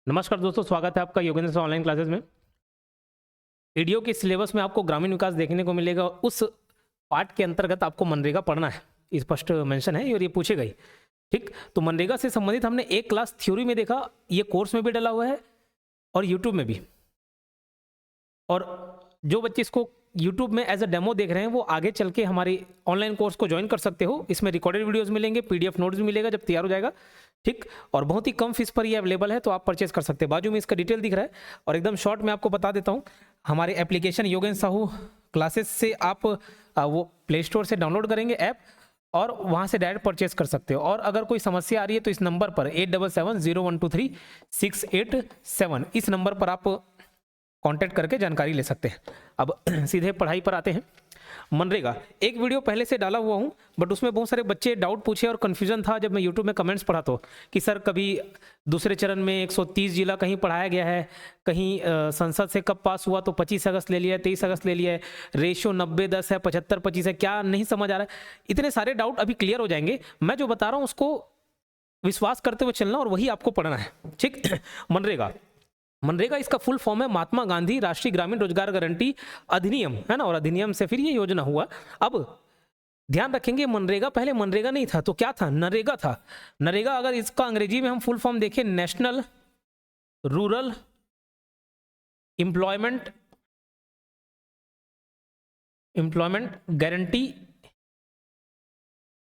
नमस्कार दोस्तों, स्वागत है आपका योगेंद्र सर ऑनलाइन क्लासेस में। वीडियो के सिलेबस में आपको ग्रामीण विकास देखने को मिलेगा। उस पार्ट के अंतर्गत आपको मनरेगा पढ़ना है, स्पष्ट मेंशन है और ये पूछेगा ही। ठीक, तो मनरेगा से संबंधित हमने एक क्लास थ्योरी में देखा, ये कोर्स में भी डला हुआ है और यूट्यूब में भी। और जो बच्चे इसको यूट्यूब में एज अ डेमो देख रहे हैं वो आगे चल के हमारी ऑनलाइन कोर्स को ज्वाइन कर सकते हो। इसमें रिकॉर्डेड वीडियोस मिलेंगे, पीडीएफ नोट्स भी मिलेगा जब तैयार हो जाएगा। ठीक, और बहुत ही कम फीस पर ये अवेलेबल है, तो आप परचेज कर सकते हैं। बाजू में इसका डिटेल दिख रहा है। और एकदम शॉर्ट में आपको बता देता हूँ, हमारे एप्लीकेशन योगेंद्र साहू क्लासेस से आप वो प्ले स्टोर से डाउनलोड करेंगे ऐप और वहाँ से डायरेक्ट परचेज कर सकते हो। और अगर कोई समस्या आ रही है तो इस नंबर पर 8770123687 इस नंबर पर आप कांटेक्ट करके जानकारी ले सकते हैं। अब सीधे पढ़ाई पर आते हैं। मनरेगा एक वीडियो पहले से डाला हुआ हूं, बट उसमें बहुत सारे बच्चे डाउट पूछे और कन्फ्यूजन था जब मैं यूट्यूब में कमेंट्स पढ़ा तो कि सर कभी दूसरे चरण में 130 जिला कहीं पढ़ाया गया है, कहीं संसद से कब पास हुआ तो 25 अगस्त ले लिया है, 23 अगस्त ले लिया है, रेशियो 90-10 है, 75-25 है, क्या नहीं समझ आ रहा है। इतने सारे डाउट अभी क्लियर हो जाएंगे। मैं जो बता रहा हूँ उसको विश्वास करते हुए चलना और वही आपको पढ़ना है। ठीक, मनरेगा इसका फुल फॉर्म है महात्मा गांधी राष्ट्रीय ग्रामीण रोजगार गारंटी अधिनियम, है ना। और अधिनियम से फिर ये योजना हुआ। अब ध्यान रखेंगे, मनरेगा पहले मनरेगा नहीं था तो क्या था, नरेगा था। नरेगा अगर इसका अंग्रेजी में हम फुल फॉर्म देखें, national rural employment guarantee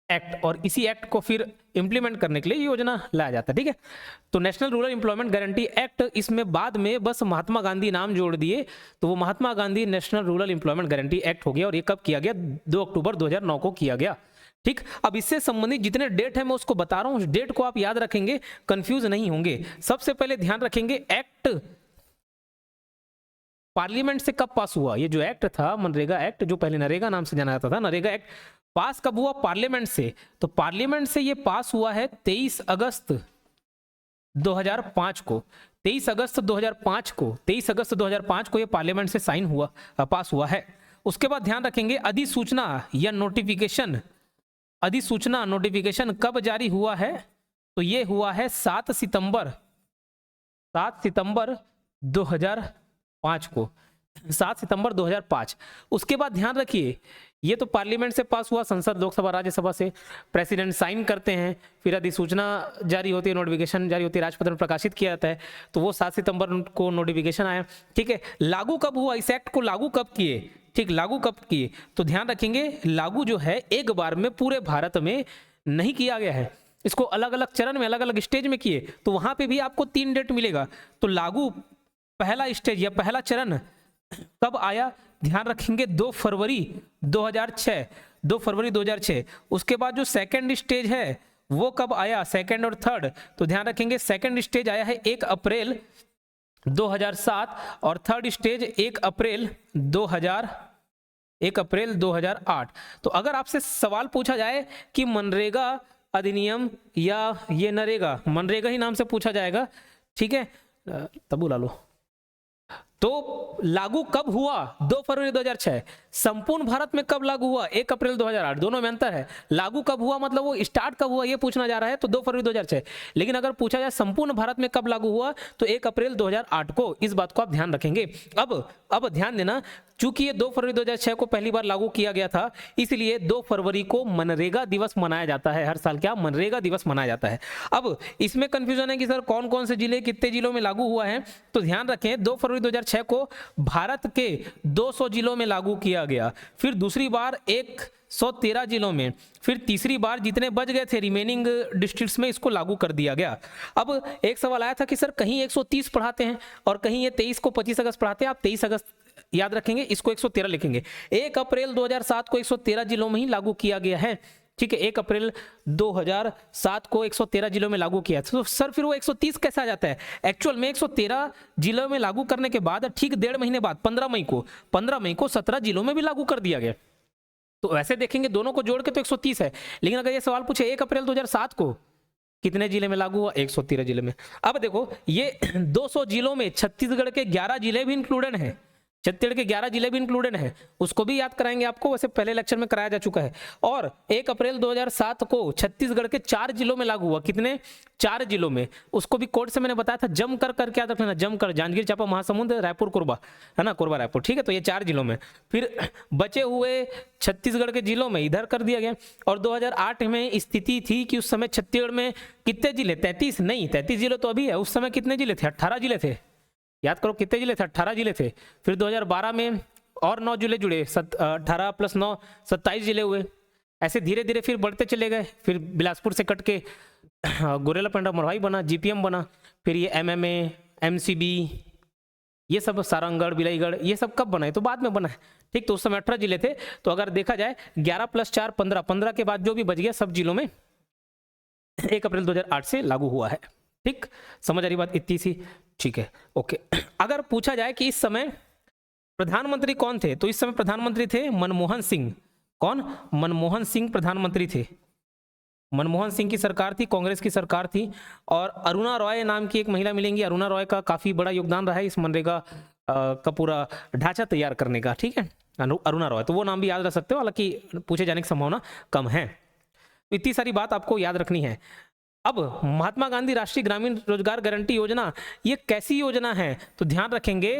act, और इसी एक्ट को फिर इंप्लीमेंट करने के लिए योजना लाया जाता है। ठीक है, तो national rural employment guarantee act, इसमें बाद में बस महात्मा गांधी नाम जोड़ दिए तो वो Mahatma Gandhi national rural employment guarantee act हो गया। और ये कब किया गया, 2 अक्टूबर 2009 को किया गया। ठीक, अब इससे संबंधित जितने डेट है मैं उसको बता रहा हूं, उस डेट को आप याद रखेंगे, कंफ्यूज नहीं होंगे। सबसे पहले ध्यान रखेंगे एक्ट पार्लियामेंट से कब पास हुआ। ये जो एक्ट था मनरेगा एक्ट, जो पहले नरेगा नाम से जाना जाता था, नरेगा एक्ट पास कब हुआ, पार्लियामेंट से। तो पार्लियामेंट से ये पास हुआ है 23 अगस्त 2005 को। 23 अगस्त 2005 को ये पार्लियामेंट से साइन हुआ, पास हुआ है। उसके बाद ध्यान रखेंगे अधिसूचना या नोटिफिकेशन, अधिसूचना नोटिफिकेशन कब जारी हुआ है, तो ये हुआ है 7 सितंबर 2005 को, 7 सितंबर 2005। उसके बाद ध्यान रखिए, ये तो पार्लियामेंट से पास हुआ, संसद लोकसभा राज्यसभा से प्रेसिडेंट साइन करते हैं, फिर अधिसूचना जारी होती है, नोटिफिकेशन जारी होती है, राजपत्र में प्रकाशित किया जाता है, तो वो 7 सितंबर को नोटिफिकेशन आया। ठीक है, लागू कब हुआ, इस एक्ट को लागू कब किए, ठीक, लागू कब किए, तो ध्यान रखेंगे लागू जो है एक बार में पूरे भारत में नहीं किया गया है, इसको अलग अलग चरण में अलग अलग स्टेज में किए। तो वहां पे भी आपको 3 डेट मिलेगा। तो लागू पहला स्टेज या पहला चरण कब आया, ध्यान रखेंगे 2 फरवरी 2006। उसके बाद जो सेकंड स्टेज है वो कब आया, सेकंड और थर्ड, तो ध्यान रखेंगे सेकंड स्टेज आया है 1 अप्रैल 2007 और थर्ड स्टेज 1 अप्रैल 2008। तो अगर आपसे सवाल पूछा जाए कि मनरेगा अधिनियम या ये नरेगा, मनरेगा ही नाम से पूछा जाएगा, ठीक है, तबू ला लो, तो लागू कब हुआ, 2 फरवरी 2006। संपूर्ण भारत में कब लागू हुआ, 1 अप्रैल 2008। दोनों में अंतर है। लागू कब हुआ मतलब वो स्टार्ट कब हुआ ये पूछना जा रहा है, तो 2 फरवरी 2006। लेकिन अगर पूछा जाए संपूर्ण भारत में कब लागू हुआ, तो 1 अप्रैल 2008 को। इस बात को आप ध्यान रखेंगे। अब ध्यान देना, चूंकि ये 2 फरवरी 2006 को पहली बार लागू किया गया था, इसलिए 2 फरवरी को मनरेगा दिवस मनाया जाता है। हर साल क्या मनरेगा दिवस मनाया जाता है। अब इसमें कंफ्यूजन है कि सर कौन कौन से जिले कितने जिलों में लागू हुआ है, तो ध्यान रखें 2 फरवरी 2006 को भारत के 200 जिलों में लागू किया गया, फिर दूसरी बार 113 जिलों में, फिर तीसरी बार जितने बच गए थे रिमेनिंग डिस्ट्रिक्ट्स में इसको लागू कर दिया गया। अब एक सवाल आया था कि सर कहीं 130 पढ़ाते हैं और कहीं ये 23 को 25 अगस्त पढ़ाते हैं। आप 23 अगस्त याद रखेंगे, इसको 113 लिखेंगे। 1 अप्रैल 2007 को 113 जिलों में ही लागू किया गया है। ठीक है, 1 अप्रैल 2007 को 113 जिलों में लागू किया। तो सर फिर वो 130 कैसे आ जाता है, एक्चुअल में 113 जिलों में लागू करने के बाद ठीक 1.5 महीने बाद 15 मई को 17 जिलों में भी लागू कर दिया गया। तो वैसे देखेंगे दोनों को जोड़ के तो 130 है। लेकिन अगर ये सवाल पूछे 1 अप्रैल 2007 को कितने जिले में लागू हुआ, 113 जिले में। अब देखो ये 200 जिलों में छत्तीसगढ़ के 11 जिले भी इंक्लूडेड हैं। छत्तीसगढ़ के 11 जिले भी इंक्लूडेड हैं, उसको भी याद कराएंगे आपको, वैसे पहले लेक्चर में कराया जा चुका है। और 1 अप्रैल 2007 को छत्तीसगढ़ के 4 जिलों में लागू हुआ। कितने? 4 जिलों में। उसको भी कोड से मैंने बताया था, जमकर करके याद रखना, जमकर, जांजगीर चांपा महासमुंद, रायपुर कोरबा, है ना, कोरबा रायपुर, ठीक है। तो ये 4 जिलों में, फिर बचे हुए छत्तीसगढ़ के जिलों में इधर कर दिया गया। और 2008 में स्थिति थी कि उस समय छत्तीसगढ़ में कितने जिले? 33 नहीं, 33 जिले तो अभी है, उस समय कितने जिले थे? 18 जिले थे। याद करो कितने जिले थे? 18 जिले थे। फिर 2012 में और 9 जिले जुड़े, 18 + 9 27 जिले हुए। ऐसे धीरे धीरे फिर बढ़ते चले गए। फिर बिलासपुर से कट के गोरेला पेंड्रा मरवाई बना, जीपीएम बना, फिर ये एमएमए, एमसीबी, ये सब सारंगगढ़, बिलाईगढ़, ये सब कब बना है? तो बाद में बना है, ठीक। तो उस समय 18 जिले थे। तो अगर देखा जाए 11 + 4 15, 15 के बाद जो भी बच गया सब जिलों में 1 अप्रैल 2008 से लागू हुआ है, ठीक। समझ आ रही बात इतनी सी? ठीक है, ओके। अगर पूछा जाए कि इस समय प्रधानमंत्री कौन थे, तो इस समय प्रधानमंत्री थे मनमोहन सिंह। कौन? मनमोहन सिंह प्रधानमंत्री थे। मनमोहन सिंह की सरकार थी, कांग्रेस की सरकार थी। और अरुणा रॉय नाम की एक महिला मिलेंगी। अरुणा रॉय का काफी बड़ा योगदान रहा है इस मनरेगा का पूरा ढांचा तैयार करने का, ठीक है। अरुणा रॉय, तो वो नाम भी याद रख सकते हो, हालांकि पूछे जाने की संभावना कम है। तो इतनी सारी बात आपको याद रखनी है। अब महात्मा गांधी राष्ट्रीय ग्रामीण रोजगार गारंटी योजना, ये कैसी योजना है? तो ध्यान रखेंगे,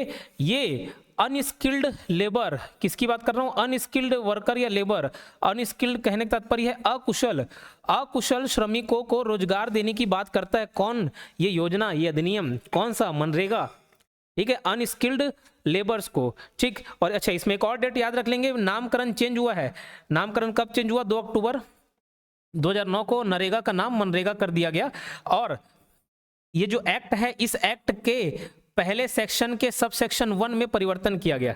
ये अनस्किल्ड लेबर, किसकी बात कर रहा हूं? अनस्किल्ड वर्कर या लेबर। अनस्किल्ड कहने का तात्पर्य है अकुशल श्रमिकों को रोजगार देने की बात करता है। कौन? ये योजना, ये अधिनियम कौन सा? मनरेगा, ठीक है, अनस्किल्ड लेबर्स को, ठीक। और अच्छा, इसमें एक और डेट याद रख लेंगे, नामकरण चेंज हुआ है। नामकरण कब चेंज हुआ? 2 अक्टूबर 2009 को नरेगा का नाम मनरेगा कर दिया गया। और ये जो एक्ट है, इस एक्ट के पहले सेक्शन के सब सेक्शन 1 में परिवर्तन किया गया।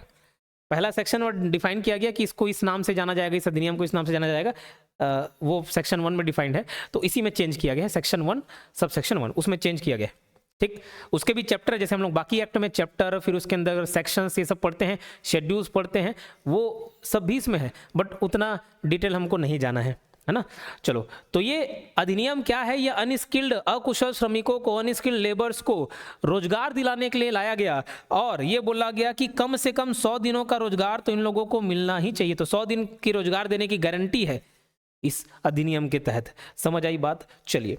पहला सेक्शन डिफाइन किया गया कि इसको इस नाम से जाना जाएगा, इस अधिनियम को इस नाम से जाना जाएगा, वो सेक्शन 1 में डिफाइंड है। तो इसी में चेंज किया गया है, सेक्शन 1 सब सेक्शन 1, उसमें चेंज किया गया, ठीक। उसके भी चैप्टर, जैसे हम लोग बाकी एक्ट में चैप्टर, फिर उसके अंदर सेक्शंस, ये सब पढ़ते हैं, शेड्यूल्स पढ़ते हैं, वो सब भी इसमें है, बट उतना डिटेल हमको नहीं जाना है ना। चलो, तो ये अधिनियम क्या है? ये अनस्किल्ड, अकुशल श्रमिकों को, अनस्किल्ड लेबर्स को रोजगार दिलाने के लिए लाया गया। और ये बोला गया कि कम से कम 100 दिनों का रोजगार तो इन लोगों को मिलना ही चाहिए। तो 100 दिन की रोजगार देने की गारंटी है इस अधिनियम के तहत। समझ आई बात? चलिए,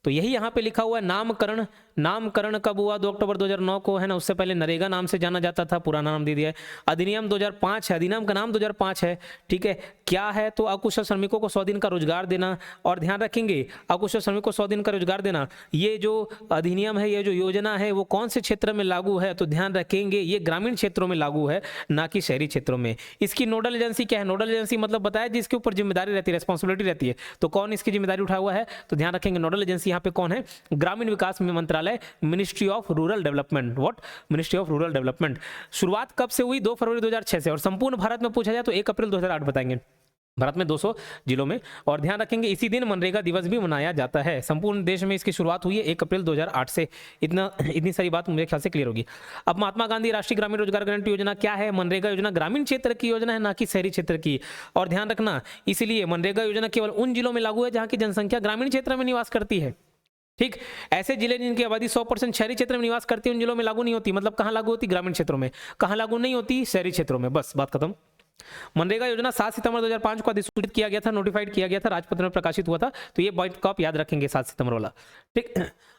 तो यही यहाँ पे लिखा हुआ है नामकरण। नामकरण कब हुआ? 2 अक्टूबर 2009 को, है ना। उससे पहले नरेगा नाम से जाना जाता था, पुराना नाम दे दिया है। अधिनियम 2005 है, अधिनियम का नाम 2005 है, ठीक है। क्या है? तो अकुशल श्रमिकों को 100 दिन का रोजगार देना। और ध्यान रखेंगे, अकुशल श्रमिकों को 100 दिन का रोजगार देना, ये जो अधिनियम है, ये जो योजना है, वो कौन से क्षेत्र में लागू है? तो ध्यान रखेंगे, ये ग्रामीण क्षेत्रों में लागू है, ना कि शहरी क्षेत्रों में। इसकी नोडल एजेंसी क्या है? नोडल एजेंसी मतलब बताया जिसके ऊपर जिम्मेदारी रहती है, रेस्पॉन्सिबिलिटी रहती है। तो कौन इसकी जिम्मेदारी उठा हुआ है? तो ध्यान रखेंगे, नोडल एजेंसी यहाँ पे कौन है? ग्रामीण विकास मंत्रालय, ministry of rural development. What? Ministry of rural development. शुरुआत कब से हुई? 2 फरवरी 2006 से। और संपूर्ण भारत में पूछा जाए तो 1 अप्रैल 2008 बताएंगे। भारत में 200 जिलों में। और ध्यान रखेंगे, इसी दिन मनरेगा दिवस भी मनाया जाता है। संपूर्ण देश में इसकी शुरुआत हुई है 1 अप्रैल 2008 से। इतनी सारी बात मेरे ख्याल से क्लियर होगी। अब महात्मा गांधी राष्ट्रीय ग्रामीण रोजगार गारंटी योजना क्या है? मनरेगा योजना ग्रामीण क्षेत्र की योजना है, ना कि शहरी क्षेत्र की। और ध्यान रखना, इसलिए मनरेगा योजना केवल उन जिलों में लागू है जहां की जनसंख्या ग्रामीण क्षेत्र में निवास करती है, ठीक। ऐसे जिले जिनकी आबादी 100% शहरी क्षेत्र में निवास करती है, उन जिलों में लागू नहीं होती। मतलब कहां लागू होती? ग्रामीण क्षेत्रों में। कहां लागू नहीं होती? शहरी क्षेत्रों में। बस बात खत्म। मनरेगा योजना 7 सितंबर 2005 को अधिसूचित किया गया था, नोटिफाइड किया गया था, राजपत्र में प्रकाशित हुआ था। तो ये पॉइंट को आप याद रखेंगे, 7 सितंबर वाला, ठीक।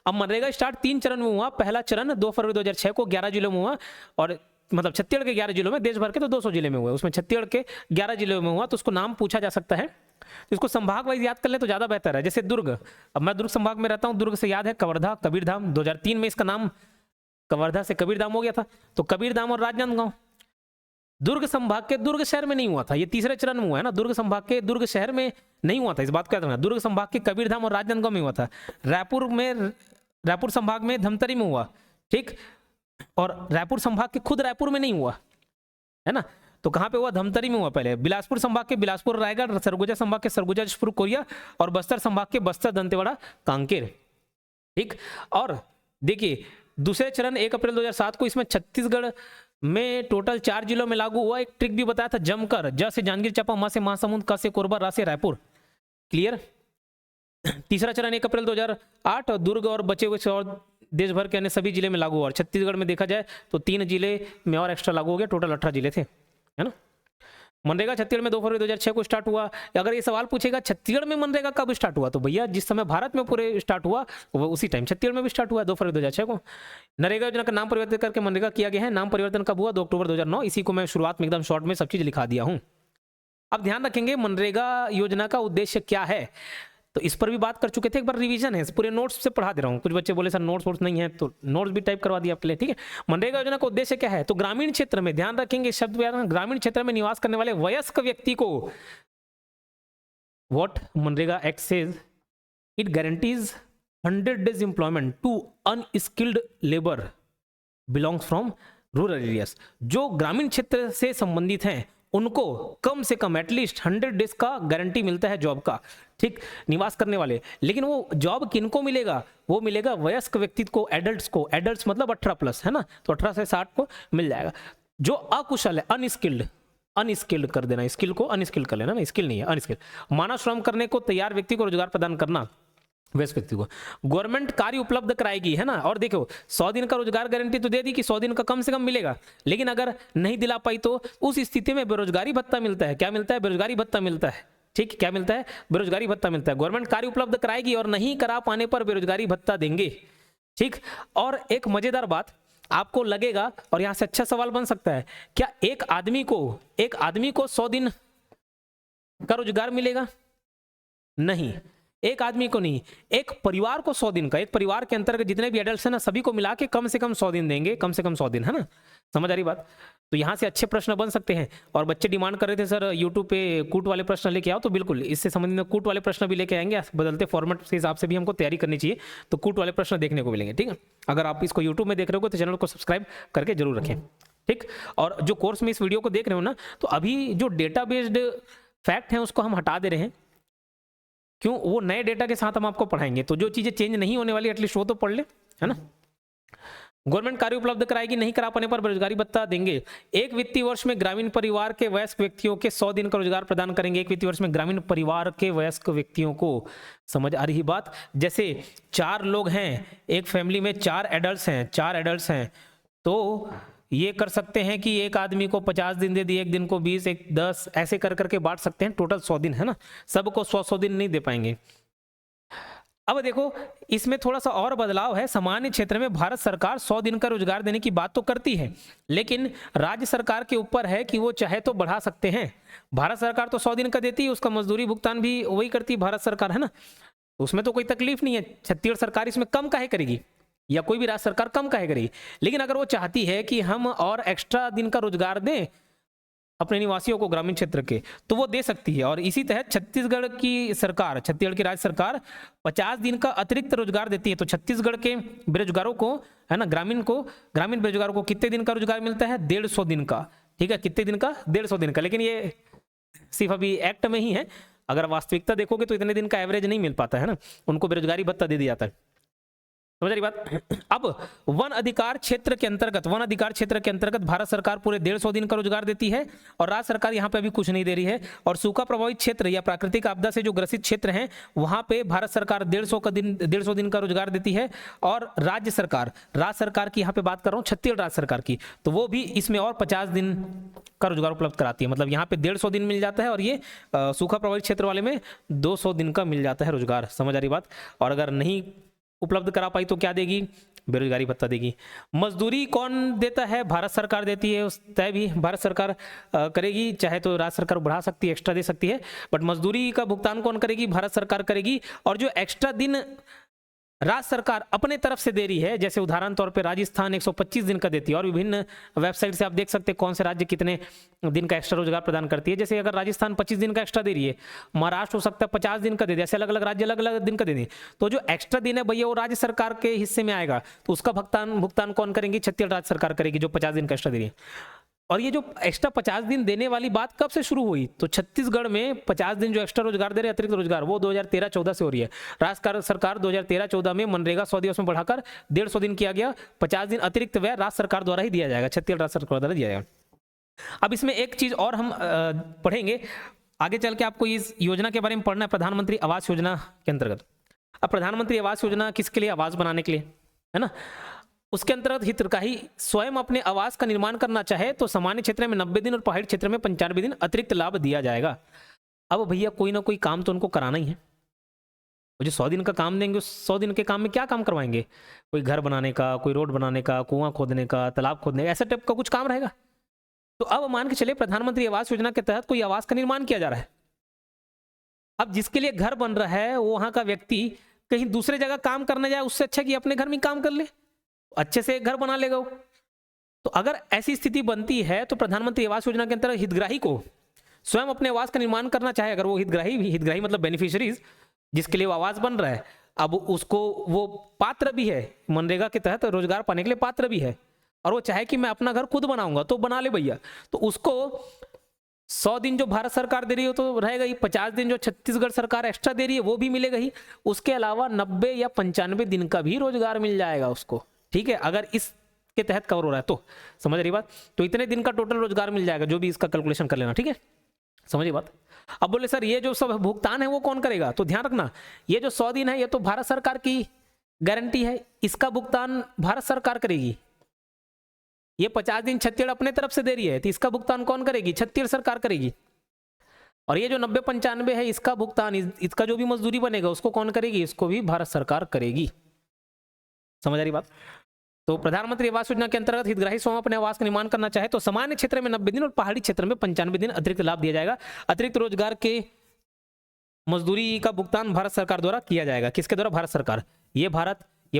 अब मनरेगा स्टार्ट 3 चरण में हुआ। पहला चरण 2 फरवरी 2006 को 11 जिलों में हुआ। और मतलब छत्तीसगढ़ के 11 जिलों में, देश भर के तो 200 जिले में हुआ, उसमें छत्तीसगढ़ के 11 जिलों में हुआ। तो उसको नाम पूछा जा सकता है, तो इसको संभाग वाइज याद कर ले तो ज्यादा बेहतर है। जैसे दुर्ग, अब मैं दुर्ग संभाग में रहता हूं, दुर्ग से याद है कवर्धा, कबीरधाम। 2003 में इसका नाम कवर्धा से कबीरधाम हो गया था। तो कबीरधाम और राजनांदगांव। दुर्ग संभाग के दुर्ग शहर में नहीं हुआ था, ये तीसरे चरण में हुआ है ना। दुर्ग संभाग के दुर्ग शहर में नहीं हुआ था, इस बात को याद रखना। दुर्ग संभाग के कबीरधाम और राजनांदगांव में हुआ था। रायपुर संभाग में धमतरी में हुआ, ठीक। और रायपुर संभाग के खुद रायपुर में नहीं हुआ, है ना। तो कहां पे हुआ? धमतरी में हुआ पहले। बिलासपुर संभाग के बिलासपुर रायगढ़, सरगुजा संभाग के सरगुजा जशपुर कोरिया, और बस्तर संभाग के बस्तर दंतेवाड़ा कांकेर, ठीक। और देखिए, दूसरे चरण 1 अप्रैल 2007 को, इसमें छत्तीसगढ़ में टोटल 4 जिलों में लागू हुआ। एक ट्रिक भी बताया था, जमकर, ज से जांजगीर चांपा, म से महासमुंद, क से कोरबा, रा से रायपुर। क्लियर। तीसरा चरण 1 अप्रैल 2008 और दुर्ग और बचे हुए देश भर के अन्य सभी जिले में लागू हुआ, और छत्तीसगढ़ में देखा जाए तो 3 जिले में और एक्स्ट्रा लागू हो गया, टोटल 18 जिले थे, है ना। मनरेगा छत्तीसगढ़ में 2 फरवरी 2006 को स्टार्ट हुआ। अगर ये सवाल पूछेगा छत्तीसगढ़ में मनरेगा कब स्टार्ट हुआ, तो भैया जिस समय भारत में पूरे स्टार्ट हुआ वो उसी टाइम छत्तीसगढ़ में भी स्टार्ट हुआ, 2 फरवरी 2006 को। नरेगा योजना का नाम परिवर्तन करके मनरेगा किया गया है। नाम परिवर्तन कब हुआ, 2 अक्टूबर 2009। इसी को मैं शुरुआत में एकदम शॉर्ट में सब चीज लिखा दिया हूँ। अब ध्यान रखेंगे मनरेगा योजना का उद्देश्य क्या है, तो इस पर भी बात कर चुके थे, एक बार रिवीजन है, पूरे नोट्स से पढ़ा दे रहा हूँ। कुछ बच्चे बोले सर नोट्स नहीं है, तो नोट्स भी टाइप करवा दिया आपके लिए, ठीक है। मनरेगा योजना का उद्देश्य क्या है, तो ग्रामीण क्षेत्र में, ध्यान रखेंगे शब्द, ग्रामीण क्षेत्र में निवास करने वाले वयस्क व्यक्ति को, what MNREGA act says, it guarantees 100 days employment to unskilled labour belongs from rural areas. जो ग्रामीण क्षेत्र से संबंधित हैं उनको कम से कम एटलीस्ट 100 days का गारंटी मिलता है जॉब का, ठीक, निवास करने वाले। लेकिन वो जॉब किनको मिलेगा, वो मिलेगा वयस्क व्यक्ति को, एडल्ट्स को, एडल्ट्स मतलब 18+, है ना, तो 18 से 60 को मिल जाएगा। जो अकुशल है, अनस्किल्ड कर देना, स्किल को अनस्किल्ड कर लेना, स्किल नहीं है, अनस्किल्ड, मानव श्रम करने को तैयार व्यक्ति को रोजगार प्रदान करना, वैसे व्यक्ति को गवर्नमेंट कार्य उपलब्ध कराएगी, है ना। और देखो 100 दिन का रोजगार गारंटी तो दे दी कि 100 दिन का कम से कम मिलेगा, लेकिन अगर नहीं दिला पाई तो उस स्थिति में बेरोजगारी भत्ता मिलता है। क्या मिलता है, बेरोजगारी भत्ता मिलता है, ठीक, क्या मिलता है, बेरोजगारी भत्ता मिलता है। गवर्नमेंट कार्य उपलब्ध कराएगी और नहीं करा पाने पर बेरोजगारी भत्ता देंगे, ठीक। और एक मजेदार बात आपको लगेगा, और यहां से अच्छा सवाल बन सकता है, क्या एक आदमी को 100 दिन का रोजगार मिलेगा? नहीं, एक आदमी को नहीं, एक परिवार को 100 दिन का, एक परिवार के अंतर्गत जितने भी एडल्ट्स हैं ना, सभी को मिला के कम से कम 100 दिन देंगे, कम से कम 100 दिन, है ना। समझ आ रही बात। तो यहां से अच्छे प्रश्न बन सकते हैं। और बच्चे डिमांड कर रहे थे सर यूट्यूब पे कूट वाले प्रश्न लेके आओ, तो बिल्कुल इससे संबंधित कूट वाले प्रश्न भी लेके आएंगे। बदलते फॉर्मेट के हिसाब से भी हमको तैयारी करनी चाहिए, तो कूट वाले प्रश्न देखने को मिलेंगे, ठीक है। अगर आप इसको यूट्यूब में देख रहे हो तो चैनल को सब्सक्राइब करके जरूर रखें, ठीक। और जो कोर्स में इस वीडियो को देख रहे हो ना, तो अभी जो डेटा बेस्ड फैक्ट है उसको हम हटा दे रहे हैं। क्यों, वो नए डेटा के साथ हम आपको पढ़ाएंगे, तो जो चीजें चेंज नहीं होने वाली एटलीस्ट वो तो पढ़ ले, है ना। गवर्नमेंट कार्य उपलब्ध कराएगी, नहीं करा पाने पर बेरोजगारी भत्ता देंगे। एक वित्तीय वर्ष में ग्रामीण परिवार के वयस्क व्यक्तियों के 100 दिन का रोजगार प्रदान करेंगे। एक वित्तीय वर्ष में ग्रामीण परिवार के वयस्क व्यक्तियों को, समझ आ रही बात। जैसे 4 लोग हैं, एक फैमिली में 4 एडल्ट्स हैं, तो ये कर सकते हैं कि एक आदमी को 50 दिन दे दिए, एक दिन को 20, एक 10, ऐसे कर करके बांट सकते हैं, टोटल 100 दिन, है ना। सबको 100 दिन नहीं दे पाएंगे। अब देखो इसमें थोड़ा सा और बदलाव है। सामान्य क्षेत्र में भारत सरकार 100 दिन का रोजगार देने की बात तो करती है, लेकिन राज्य सरकार के ऊपर है कि वो चाहे तो बढ़ा सकते हैं। भारत सरकार तो 100 दिन का देती है, उसका मजदूरी भुगतान भी वही करती है भारत सरकार, है ना, उसमें तो कोई तकलीफ नहीं है। छत्तीसगढ़ सरकार इसमें कम काहे करेगी, या कोई भी राज्य सरकार कम काहे करेगी। लेकिन अगर वो चाहती है कि हम और एक्स्ट्रा दिन का रोजगार दें अपने निवासियों को ग्रामीण क्षेत्र के, तो वो दे सकती है। और इसी तहत छत्तीसगढ़ की राज्य सरकार 50 दिन का अतिरिक्त रोजगार देती है। तो छत्तीसगढ़ के बेरोजगारों को, है ना, ग्रामीण बेरोजगारों को कितने दिन का रोजगार मिलता है, 150 दिन का, ठीक है, कितने दिन का, 150 दिन का। लेकिन ये सिर्फ अभी एक्ट में ही है, अगर वास्तविकता देखोगे तो इतने दिन का एवरेज नहीं मिल पाता है ना, उनको बेरोजगारी भत्ता दे दिया जाता है। समझ रही बात। अब वन अधिकार क्षेत्र के अंतर्गत भारत सरकार पूरे 150 दिन का रोजगार देती है, और राज्य सरकार यहाँ पे अभी कुछ नहीं दे रही है। और सूखा प्रभावित क्षेत्र या प्राकृतिक आपदा से जो ग्रसित क्षेत्र हैं, वहां पे भारत सरकार 150 दिन का रोजगार देती है। और राज्य सरकार की यहाँ पे बात कर रहा हूँ, छत्तीसगढ़ राज्य सरकार की, तो वो भी इसमें और 50 दिन का रोजगार उपलब्ध कराती है। मतलब यहाँ पे 150 दिन मिल जाता है, और ये सूखा प्रभावित क्षेत्र वाले में 200 दिन का मिल जाता है रोजगार। समझ आ रही बात। और अगर नहीं उपलब्ध करा पाई तो क्या देगी, बेरोजगारी भत्ता देगी। मजदूरी कौन देता है, भारत सरकार देती है, उस तय भी भारत सरकार करेगी। चाहे तो राज्य सरकार बढ़ा सकती है, एक्स्ट्रा दे सकती है, बट मजदूरी का भुगतान कौन करेगी, भारत सरकार करेगी। और जो एक्स्ट्रा दिन राज्य सरकार अपने तरफ से दे रही है, जैसे उदाहरण तौर पे राजस्थान 125 दिन का देती है, और विभिन्न वेबसाइट से आप देख सकते हैं कौन से राज्य कितने दिन का एक्स्ट्रा रोजगार प्रदान करती है। जैसे अगर राजस्थान 25 दिन का एक्स्ट्रा दे रही है, महाराष्ट्र हो सकता है 50 दिन का दे दे, ऐसे अलग अलग राज्य अलग अलग दिन का दे दें। तो जो एक्स्ट्रा दिन है भैया वो राज्य सरकार के हिस्से में आएगा, तो उसका भुगतान कौन करेंगी, छत्तीसगढ़ राज्य सरकार करेगी, जो 50 दिन का एक्स्ट्रा दे रही है। और ये जो एक्स्ट्रा 50 दिन देने वाली बात कब से शुरू हुई, तो छत्तीसगढ़ में 50 दिन जो एक्स्ट्रा रोजगार दे रहे, अतिरिक्त रोजगार, वो 2013-14 से हो रही है। राज्य सरकार 2013-14 में मनरेगा 100 दिवस में बढ़ाकर 150 दिन किया गया। 50 दिन अतिरिक्त व्यय राज्य सरकार द्वारा ही दिया जाएगा, छत्तीसगढ़ राज्य सरकार द्वारा दिया जाएगा। अब इसमें एक चीज और हम पढ़ेंगे आगे चल के, आपको इस योजना के बारे में पढ़ना है, प्रधानमंत्री आवास योजना के अंतर्गत। अब प्रधानमंत्री आवास योजना किसके लिए, आवास बनाने के लिए, है है ना। उसके अंतर्गत हितग्राही स्वयं अपने आवास का निर्माण करना चाहे तो सामान्य क्षेत्र में 90 दिन और पहाड़ी क्षेत्र में 95 दिन अतिरिक्त लाभ दिया जाएगा। अब भैया कोई ना कोई काम तो उनको कराना ही है। वो जो 100 दिन का काम देंगे, उस 100 दिन के काम में क्या काम करवाएंगे? कोई घर बनाने का, कोई रोड बनाने का, कुआं खोदने का, तालाब खोदने का, ऐसा टाइप का कुछ काम रहेगा। तो अब मान के चले प्रधानमंत्री आवास योजना के तहत कोई आवास का निर्माण किया जा रहा है। अब जिसके लिए घर बन रहा है वो वहां का व्यक्ति कहीं दूसरे जगह काम करने जाए, उससे अच्छा कि अपने घर में काम कर ले, अच्छे से एक घर बना लेगा वो। तो अगर ऐसी स्थिति बनती है तो प्रधानमंत्री आवास योजना के अंतर्गत हितग्राही को स्वयं अपने आवास का निर्माण करना चाहे, अगर वो हितग्राही मतलब बेनिफिशियरीज जिसके लिए वो आवास बन रहा है, अब उसको वो पात्र भी है, मनरेगा के तहत रोजगार पाने के लिए पात्र भी है, और वो चाहे कि मैं अपना घर खुद बनाऊंगा तो बना ले भैया। तो उसको 100 दिन जो भारत सरकार दे रही है तो रहेगा ही, 50 दिन जो छत्तीसगढ़ सरकार एक्स्ट्रा दे रही है वो भी मिलेगा ही, उसके अलावा 90 या 95 दिन का भी रोजगार मिल जाएगा उसको। ठीक है, अगर इसके तहत कवर हो रहा है तो समझ रही बात। तो इतने दिन का टोटल रोजगार मिल जाएगा, जो भी इसका कैलकुलेशन कर लेना। ठीक है, समझिए बात। अब बोले सर ये जो सब भुगतान है वो कौन करेगा? तो ध्यान रखना, ये जो 100 दिन है ये तो भारत सरकार की गारंटी है, इसका भुगतान भारत सरकार करेगी। ये 50 दिन छत्तीसगढ़ अपने तरफ से दे रही है, तो इसका भुगतान कौन करेगी? छत्तीसगढ़ सरकार करेगी। और ये जो 90-95 है इसका भुगतान, इसका जो भी मजदूरी बनेगा उसको कौन करेगी? इसको भी भारत सरकार करेगी। समझ आ रही बात। तो प्रधानमंत्री आवास योजना के अंतर्गत हितग्राही स्वयं अपने आवास का निर्माण करना चाहे तो सामान्य क्षेत्र में 90 दिन और पहाड़ी क्षेत्र में 95 दिन अतिरिक्त लाभ दिया जाएगा। अतिरिक्त रोजगार के मजदूरी का भुगतान भारत सरकार द्वारा किया जाएगा। किसके द्वारा? भारत सरकार। ये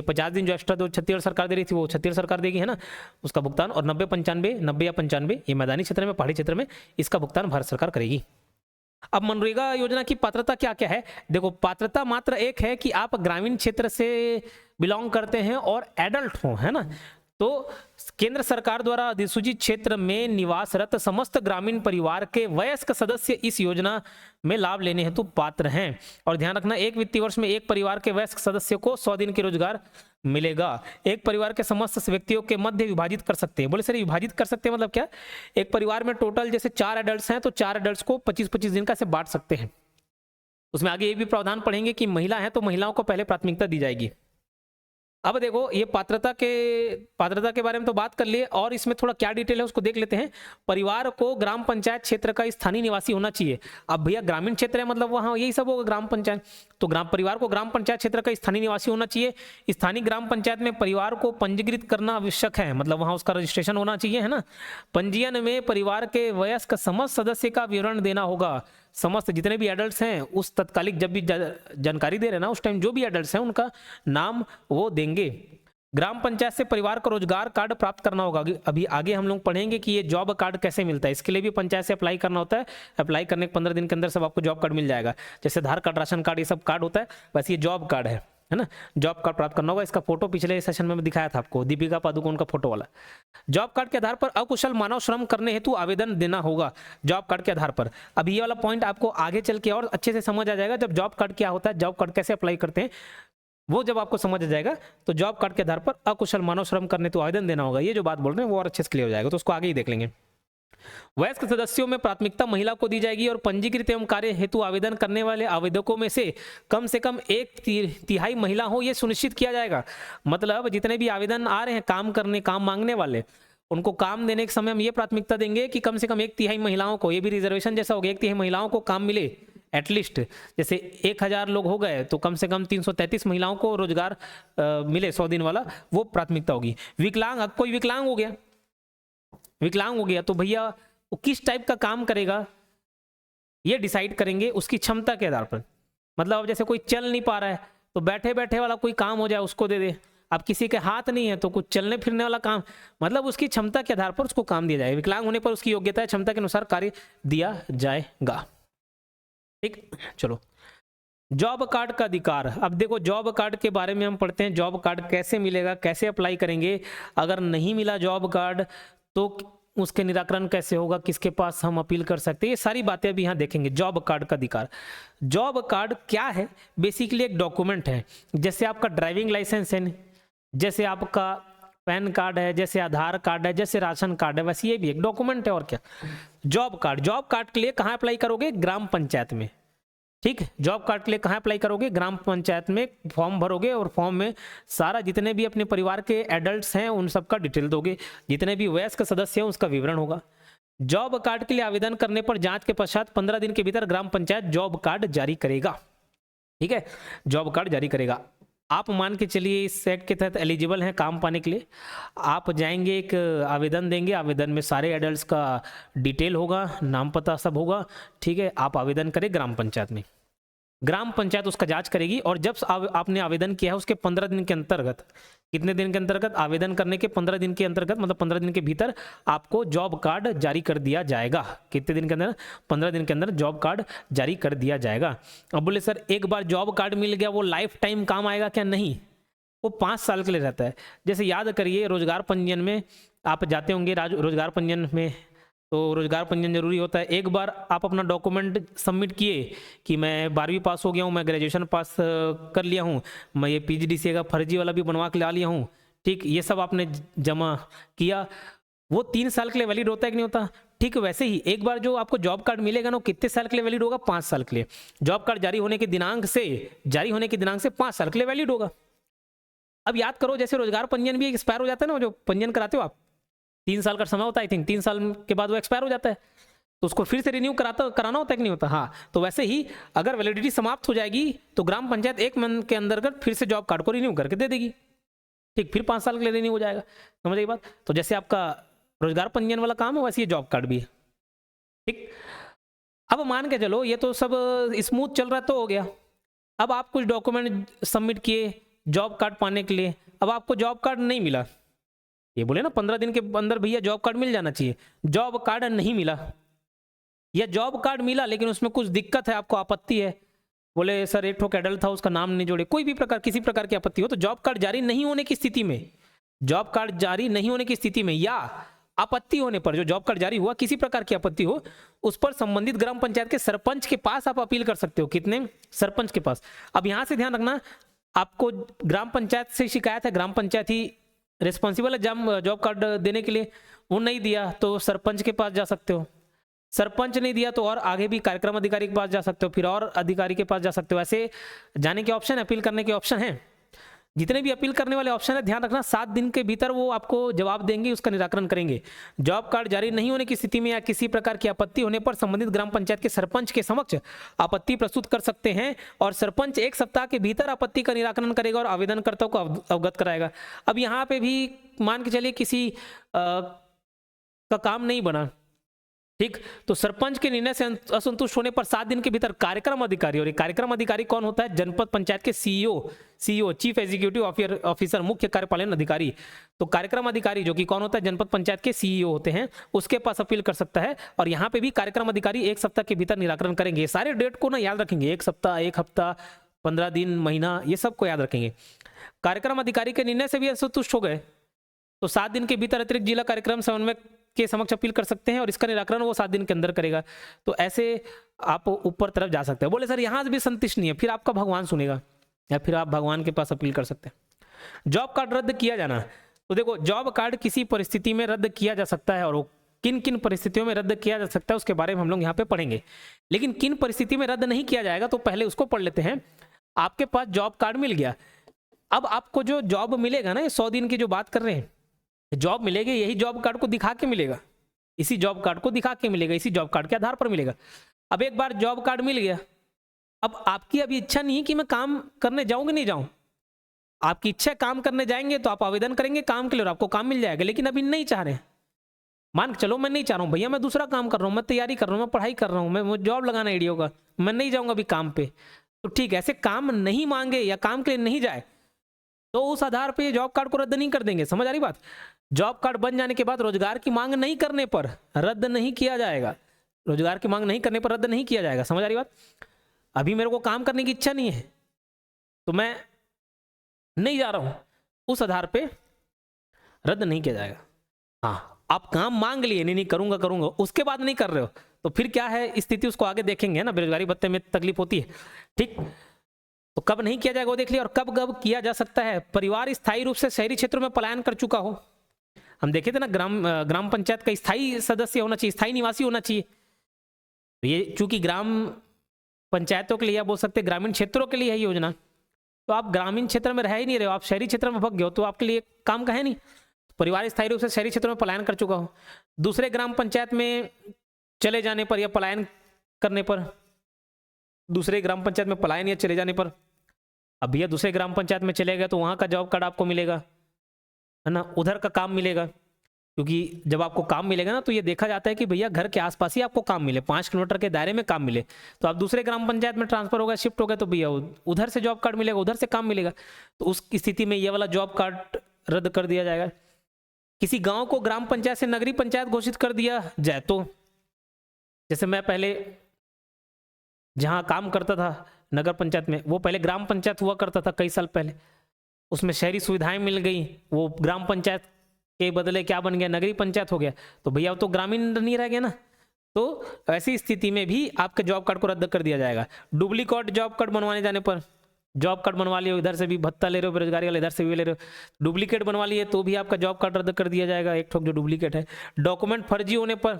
50 दिन जो एक्स्ट्रा जो छत्तीसगढ़ सरकार दे रही थी वो छत्तीसगढ़ सरकार देगी, है ना, उसका भुगतान। और 90 या 95 ये मैदानी क्षेत्र में, पहाड़ी क्षेत्र में, इसका भुगतान भारत सरकार करेगी। अब मनरेगा योजना की पात्रता क्या क्या है? देखो, पात्रता मात्र एक है कि आप ग्रामीण क्षेत्र से बिलोंग करते हैं और एडल्ट हो, है ना। तो केंद्र सरकार द्वारा अधिसूचित क्षेत्र में निवासरत समस्त ग्रामीण परिवार के वयस्क सदस्य इस योजना में लाभ लेने हेतु पात्र हैं। और ध्यान रखना, एक वित्तीय वर्ष में एक परिवार के वयस्क सदस्य को 100 दिन के रोजगार मिलेगा। एक परिवार के समस्त व्यक्तियों के मध्य विभाजित कर सकते हैं। बोले सर विभाजित कर सकते हैं मतलब क्या? एक परिवार में टोटल जैसे 4 एडल्ट हैं तो 4 एडल्ट को 25-25 दिन का से बांट सकते हैं। उसमें आगे ये भी प्रावधान पढ़ेंगे कि महिला है तो महिलाओं को पहले प्राथमिकता दी जाएगी। अब देखो, ये पात्रता के बारे में तो बात कर लिए, और इसमें थोड़ा क्या डिटेल है उसको देख लेते हैं। परिवार को ग्राम पंचायत क्षेत्र का स्थानीय निवासी होना चाहिए। अब भैया ग्रामीण क्षेत्र है मतलब वहाँ यही सब होगा, ग्राम पंचायत। तो परिवार को ग्राम पंचायत क्षेत्र का स्थानीय निवासी होना चाहिए। स्थानीय ग्राम पंचायत में परिवार को पंजीकृत करना आवश्यक है, मतलब वहाँ उसका रजिस्ट्रेशन होना चाहिए, है ना। पंजीयन में परिवार के वयस्क समस्त सदस्य का विवरण देना होगा। समस्त जितने भी एडल्ट्स हैं उस तत्कालिक जब भी जानकारी दे रहे हैं ना, उस टाइम जो भी एडल्ट्स हैं उनका नाम वो देंगे। ग्राम पंचायत से परिवार को रोजगार कार्ड प्राप्त करना होगा। अभी आगे हम लोग पढ़ेंगे कि ये जॉब कार्ड कैसे मिलता है, इसके लिए भी पंचायत से अप्लाई करना होता है। अप्लाई करने के 15 दिन के अंदर सब आपको जॉब कार्ड मिल जाएगा। जैसे आधार कार्ड, राशन कार्ड, ये सब कार्ड होता है, वैसे ये जॉब कार्ड है ना। जॉब कार्ड प्राप्त करना होगा। इसका फोटो पिछले सेशन में दिखाया था आपको, दीपिका पादुकोण का फोटो वाला। जॉब कार्ड के आधार पर अकुशल मानव श्रम करने हेतु आवेदन देना होगा, जॉब कार्ड के आधार पर। अब ये वाला पॉइंट आपको आगे चल के और अच्छे से समझ आ जाएगा, जब जॉब कार्ड क्या होता है, जॉब कार्ड कैसे अप्लाई करते हैं, वो जब आपको समझ आ जाएगा तो जॉब कार्ड के आधार पर अकुशल मानव श्रम करने तो आवेदन देना होगा। ये जो बात बोल रहे हैं वो और अच्छे से क्लियर हो जाएगा, तो उसको आगे ही देख लेंगे। वयस्क सदस्यों में प्राथमिकता महिला को दी जाएगी और पंजीकृत एवं कार्य हेतु आवेदन करने वाले आवेदकों में से कम 1/3 महिला हो, यह सुनिश्चित किया जाएगा। मतलब जितने भी आवेदन आ रहे हैं काम मांगने वाले, उनको काम देने के समय हम ये प्राथमिकता देंगे कि कम से कम 1/3 महिलाओं को, ये भी रिजर्वेशन जैसा हो गया, 1/3 महिलाओं को काम मिले एटलीस्ट। जैसे 1000 लोग हो गए तो कम से कम 333 महिलाओं को रोजगार मिले 100 दिन वाला, वो प्राथमिकता होगी। विकलांग, कोई विकलांग हो गया तो भैया वो किस टाइप का काम करेगा ये डिसाइड करेंगे उसकी क्षमता के आधार पर। मतलब अब जैसे कोई चल नहीं पा रहा है तो बैठे बैठे वाला कोई काम हो जाए उसको दे दे। अब किसी के हाथ नहीं है तो कुछ चलने फिरने वाला काम, मतलब उसकी क्षमता के आधार पर उसको काम दिया जाएगा। विकलांग होने पर उसकी योग्यता क्षमता के अनुसार कार्य दिया जाएगा। ठीक, चलो जॉब कार्ड का अधिकार। अब देखो जॉब कार्ड के बारे में हम पढ़ते हैं। जॉब कार्ड कैसे मिलेगा, कैसे अप्लाई करेंगे, अगर नहीं मिला जॉब कार्ड तो उसके निराकरण कैसे होगा, किसके पास हम अपील कर सकते हैं, ये सारी बातें अभी यहाँ देखेंगे। जॉब कार्ड का अधिकार। जॉब कार्ड क्या है? बेसिकली एक डॉक्यूमेंट है, जैसे आपका ड्राइविंग लाइसेंस है, जैसे आपका पैन कार्ड है, जैसे आधार कार्ड है, जैसे राशन कार्ड है, वैसे ये भी एक डॉक्यूमेंट है। और क्या? जॉब कार्ड के लिए कहाँ अप्लाई करोगे? ग्राम पंचायत में। ठीक, जॉब कार्ड के लिए कहाँ अप्लाई करोगे? ग्राम पंचायत में फॉर्म भरोगे और फॉर्म में सारा जितने भी अपने परिवार के एडल्ट्स हैं उन सबका डिटेल दोगे, जितने भी वयस्क सदस्य हैं उसका विवरण होगा। जॉब कार्ड के लिए आवेदन करने पर जांच के पश्चात 15 दिन के भीतर ग्राम पंचायत जॉब कार्ड जारी करेगा। ठीक है, जॉब कार्ड जारी करेगा। आप मान के चलिए इस सेट के तहत एलिजिबल हैं काम पाने के लिए, आप जाएंगे एक आवेदन देंगे, आवेदन में सारे एडल्ट्स का डिटेल होगा, नाम पता सब होगा। ठीक है, आप आवेदन करें ग्राम पंचायत में, ग्राम पंचायत उसका जांच करेगी और जब आपने आवेदन किया है उसके 15 दिन के अंतर्गत, कितने दिन के अंतर्गत? आवेदन करने के 15 दिन के अंतर्गत, मतलब 15 दिन के भीतर आपको जॉब कार्ड जारी कर दिया जाएगा। कितने दिन के अंदर? 15 दिन के अंदर जॉब कार्ड जारी कर दिया जाएगा। अब बोले सर एक बार जॉब कार्ड मिल गया वो लाइफ टाइम काम आएगा क्या? नहीं, वो 5 साल के लिए रहता है। जैसे याद करिए रोजगार पंजीयन में आप जाते होंगे, रोजगार पंजीयन में तो रोजगार पंजीयन जरूरी होता है। एक बार आप अपना डॉक्यूमेंट सबमिट किए कि मैं 12वीं पास हो गया हूँ, मैं ग्रेजुएशन पास कर लिया हूँ, मैं ये PGDCA का फर्जी वाला भी बनवा के ला लिया हूँ, ठीक, ये सब आपने जमा किया, वो 3 साल के लिए वैलिड होता है कि नहीं होता? ठीक वैसे ही एक बार जो आपको जॉब कार्ड मिलेगा ना, कितने साल के लिए वैलिड होगा? 5 साल के लिए। जॉब कार्ड जारी होने के दिनांक से 5 साल के लिए वैलिड होगा। अब याद करो जैसे रोजगार पंजीयन भी एक्सपायर हो जाता है ना, जो पंजीयन कराते हो आप, 3 साल का समय होता है, आई थिंक 3 साल के बाद वो एक्सपायर हो जाता है, तो उसको फिर से रिन्यू कराना होता है कि नहीं होता? हाँ, तो वैसे ही अगर वैलिडिटी समाप्त हो जाएगी तो ग्राम पंचायत 1 मंथ के अंतर्गत फिर से जॉब कार्ड को रिन्यू करके दे देगी। ठीक, फिर 5 साल के लिए रिन्यू हो जाएगा। समझ गई बात? तो जैसे आपका रोजगार पंजीयन वाला काम है वैसे ये जॉब कार्ड भी है। ठीक, अब मान के चलो ये तो सब स्मूथ चल रहा तो हो गया। अब आप कुछ डॉक्यूमेंट सबमिट किए जॉब कार्ड पाने के लिए, अब आपको जॉब कार्ड नहीं मिला, ये बोले ना 15 दिन के अंदर भैया जॉब कार्ड मिल जाना चाहिए, जॉब कार्ड नहीं मिला, या जॉब कार्ड मिला लेकिन उसमें कुछ दिक्कत है, आपको आपत्ति है, बोले सर एक ठोक एडल्ट था उसका नाम नहीं जोड़े, कोई भी प्रकार किसी प्रकार की आपत्ति हो, तो जॉब कार्ड जारी नहीं होने की स्थिति में, जॉब कार्ड जारी नहीं होने की स्थिति में या आपत्ति होने पर, जो जॉब कार्ड जारी हुआ किसी प्रकार की आपत्ति हो, उस पर संबंधित ग्राम पंचायत के सरपंच के पास आप अपील कर सकते हो। कितने? सरपंच के पास। अब यहां से ध्यान रखना, आपको ग्राम पंचायत से शिकायत है, ग्राम पंचायत ही रिस्पॉन्सिबल है जॉब कार्ड देने के लिए, वो नहीं दिया तो सरपंच के पास जा सकते हो, सरपंच नहीं दिया तो और आगे भी कार्यक्रम अधिकारी के पास जा सकते हो, फिर और अधिकारी के पास जा सकते हो। ऐसे जाने के ऑप्शन, अपील करने के ऑप्शन है, जितने भी अपील करने वाले ऑप्शन है ध्यान रखना 7 दिन के भीतर वो आपको जवाब देंगे, उसका निराकरण करेंगे। जॉब कार्ड जारी नहीं होने की स्थिति में या किसी प्रकार की आपत्ति होने पर संबंधित ग्राम पंचायत के सरपंच के समक्ष आपत्ति प्रस्तुत कर सकते हैं और सरपंच 1 सप्ताह के भीतर आपत्ति का निराकरण करेगा और आवेदनकर्ता को अवगत कराएगा। अब यहाँ पे भी मान के चलिए किसी का काम नहीं बना, ठीक, तो सरपंच के निर्णय से असंतुष्ट होने पर 7 दिन के भीतर कार्यक्रम अधिकारी, और ये कार्यक्रम अधिकारी कौन होता है? जनपद पंचायत के सीईओ चीफ एग्जीक्यूटिव ऑफिसर, मुख्य कार्यपालन अधिकारी। तो कार्यक्रम अधिकारी जो कि कौन होता है? जनपद पंचायत के सीईओ होते हैं, उसके पास अपील कर सकता है। और यहाँ पे भी कार्यक्रम अधिकारी 1 सप्ताह के भीतर निराकरण करेंगे। सारे डेट को ना याद रखेंगे, 1 सप्ताह, 1 हफ्ता, 15 दिन, महीना, ये सब को याद रखेंगे। कार्यक्रम अधिकारी के निर्णय से भी असंतुष्ट हो गए तो 7 दिन के भीतर अतिरिक्त जिला कार्यक्रम समन्वयक के समक्ष अपील कर सकते हैं और इसका निराकरण वो 7 दिन के अंदर करेगा। तो ऐसे आप ऊपर तरफ जा सकते हैं। बोले सर यहाँ भी संतुष्ट नहीं है, फिर आपका भगवान सुनेगा या फिर आप भगवान के पास अपील कर सकते हैं। जॉब कार्ड रद्द किया जाना, तो देखो जॉब कार्ड किसी परिस्थिति में रद्द किया जा सकता है और वो किन किन परिस्थितियों में रद्द किया जा सकता है उसके बारे में हम लोग यहाँ पे पढ़ेंगे। लेकिन किन परिस्थिति में रद्द नहीं किया जाएगा तो पहले उसको पढ़ लेते हैं। आपके पास जॉब कार्ड मिल गया, अब आपको जो जॉब मिलेगा ना, 100 दिन की जो बात कर रहे हैं, जॉब मिलेगी, यही जॉब कार्ड को दिखा के मिलेगा, इसी जॉब कार्ड को दिखा के मिलेगा, इसी जॉब कार्ड के आधार पर मिलेगा। अब एक बार जॉब कार्ड मिल गया, अब आपकी अभी इच्छा नहीं है कि मैं काम करने जाऊं कि नहीं जाऊं, आपकी इच्छा काम करने जाएंगे तो आप आवेदन करेंगे काम के लिए और आपको काम मिल जाएगा। लेकिन अभी नहीं चाह रहे, मान चलो मैं नहीं चाह रहा हूं भैया, मैं दूसरा काम कर रहा हूं, मैं तैयारी कर रहा हूं, मैं पढ़ाई कर रहा हूं, मैं जॉब लगाना एडीओ का, मैं नहीं जाऊंगा अभी काम पे, तो ठीक है, ऐसे काम नहीं मांगे या काम के लिए नहीं जाए तो उस आधार पर जॉब कार्ड को रद्द नहीं कर देंगे। समझ आ रही बात? जॉब कार्ड बन जाने के बाद रोजगार की मांग नहीं करने पर रद्द नहीं किया जाएगा, रोजगार की मांग नहीं करने पर रद्द नहीं किया जाएगा। समझ आ रही बात? अभी मेरे को काम करने की इच्छा नहीं है तो मैं नहीं जा रहा हूं, उस आधार पे रद्द नहीं किया जाएगा। हाँ, आप काम मांग लिए, नहीं करूंगा, उसके बाद नहीं कर रहे हो तो फिर क्या है स्थिति, उसको आगे देखेंगे ना, बेरोजगारी भत्ते में तकलीफ होती है। ठीक, तो कब नहीं किया जाएगा वो देख लिया। और कब कब किया जा सकता है? परिवार स्थायी रूप से शहरी क्षेत्रों में पलायन कर चुका हो, हम देखे थे ना, ग्राम पंचायत का स्थायी सदस्य होना चाहिए, स्थायी निवासी होना चाहिए। तो ये चूंकि ग्राम पंचायतों के लिए या बोल सकते ग्रामीण क्षेत्रों के लिए है योजना। तो आप ग्रामीण क्षेत्र में रह ही नहीं रहे हो, आप शहरी क्षेत्र में भग गए हो, तो आपके लिए काम का है नहीं। परिवार स्थायी रूप से शहरी क्षेत्रों में पलायन कर चुका हो, दूसरे ग्राम पंचायत में चले जाने पर या पलायन करने पर, दूसरे ग्राम पंचायत में पलायन या चले जाने पर, अब भैया दूसरे ग्राम पंचायत में चले गए तो वहां का जॉब कार्ड आपको मिलेगा, है ना, उधर का काम मिलेगा। क्योंकि जब आपको काम मिलेगा ना, तो ये देखा जाता है कि भैया घर के आसपास ही आपको काम मिले, 5 किलोमीटर के दायरे में काम मिले। तो आप दूसरे ग्राम पंचायत में ट्रांसफर हो गए, शिफ्ट हो गए, तो भैया उधर से जॉब कार्ड मिलेगा, उधर से काम मिलेगा। तो उस स्थिति में ये वाला जॉब कार्ड रद्द कर दिया जाएगा। किसी गांव को ग्राम पंचायत से नगरीय पंचायत घोषित कर दिया जाए, तो जैसे मैं पहले जहां काम करता था नगर पंचायत में, वो पहले ग्राम पंचायत हुआ करता था कई साल पहले, उसमें शहरी सुविधाएं मिल गई, वो ग्राम पंचायत के बदले क्या बन गया, नगरीय पंचायत हो गया। तो भैया तो ग्रामीण नहीं रह गया ना। तो ऐसी स्थिति में भी आपके जॉब कार्ड को रद्द कर दिया जाएगा। डुप्लीकेट जॉब कार्ड बनवाने जाने पर, जॉब कार्ड बनवा लियो, इधर से भी भत्ता ले रहे हो बेरोजगारी वाले, इधर से भी ले रहे हो, डुप्लीकेट बनवा लिए तो भी आपका जॉब कार्ड रद्द कर दिया जाएगा, एक ठोक जो डुप्लीकेट है। डॉक्यूमेंट फर्जी होने पर,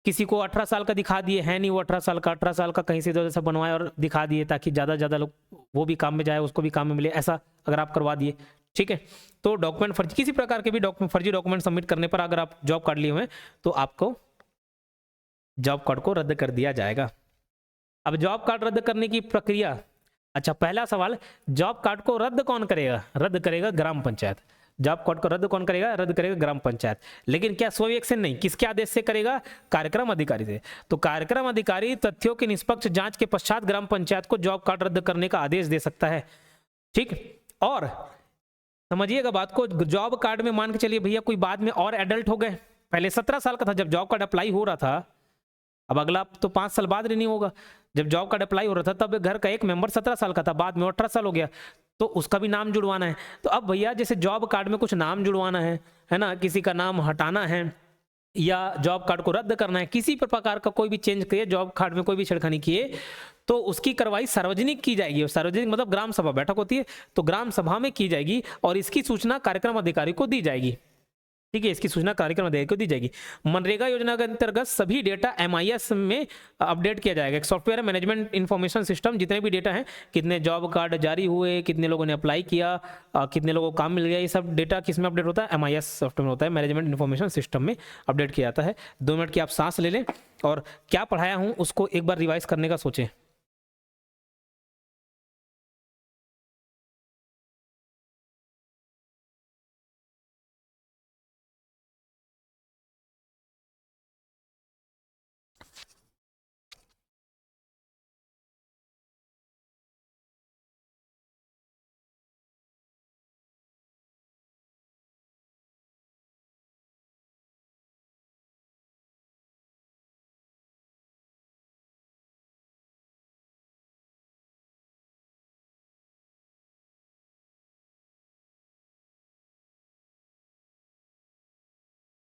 किसी को 18 साल का दिखा दिए, है नहीं वो 18 साल का, 18 साल का कहीं से इधर से बनवाए और दिखा दिए ताकि ज़्यादा से ज़्यादा लोग वो भी काम में जाए, उसको भी काम में मिले, ऐसा अगर आप करवा दिए, ठीक है, तो डॉक्यूमेंट फर्जी, किसी प्रकार के भी फर्जी डॉक्यूमेंट सबमिट करने पर अगर आप जॉब कार्ड लिए हुए हैं तो आपको जॉब कार्ड को रद्द कर दिया जाएगा। अब जॉब कार्ड रद्द करने की प्रक्रिया, अच्छा पहला सवाल, जॉब कार्ड को रद्द कौन करेगा? रद्द करेगा ग्राम पंचायत। जॉब कार्ड को रद्द कौन करेगा? रद्द करेगा ग्राम पंचायत। लेकिन क्या स्व एक्शन नहीं, किसके आदेश से करेगा? कार्यक्रम अधिकारी से। तो कार्यक्रम अधिकारी तथ्यों की निष्पक्ष जांच के पश्चात ग्राम पंचायत को जॉब कार्ड रद्द करने का आदेश दे सकता है, ठीक। और समझिएगा बात को, जॉब कार्ड में मान के चलिए भैया कोई बाद में और एडल्ट हो गए, पहले 17 साल का था जब जॉब कार्ड अप्लाई हो रहा था, अब अगला तो 5 साल बाद रिन्यू होगा। जब जॉब कार्ड अप्लाई हो रहा था तब घर का एक मेंबर 17 साल का था, बाद में 18 साल हो गया, तो उसका भी नाम जुड़वाना है। तो अब भैया जैसे जॉब कार्ड में कुछ नाम जुड़वाना है ना, किसी का नाम हटाना है या जॉब कार्ड को रद्द करना है, किसी प्रकार का कोई भी चेंज किए, जॉब कार्ड में कोई भी छेड़खानी किए, तो उसकी कार्रवाई सार्वजनिक की जाएगी। सार्वजनिक मतलब ग्राम सभा बैठक होती है, तो ग्राम सभा में की जाएगी और इसकी सूचना कार्यक्रम अधिकारी को दी जाएगी, ठीक है, इसकी सूचना कार्यक्रम अधिकारी को दी जाएगी। मनरेगा योजना के अंतर्गत सभी डेटा MIS में अपडेट किया जाएगा। एक सॉफ्टवेयर है, मैनेजमेंट इंफॉर्मेशन सिस्टम, जितने भी डेटा हैं, कितने जॉब कार्ड जारी हुए, कितने लोगों ने अप्लाई किया, कितने लोगों को काम मिल गया, ये सब डेटा किस में अपडेट होता है? MIS सॉफ्टवेयर में होता है, मैनेजमेंट इंफॉर्मेशन सिस्टम में अपडेट किया जाता है। 2 मिनट की आप सांस ले लें और क्या पढ़ाया हूँ उसको एक बार रिवाइज करने का सोचें।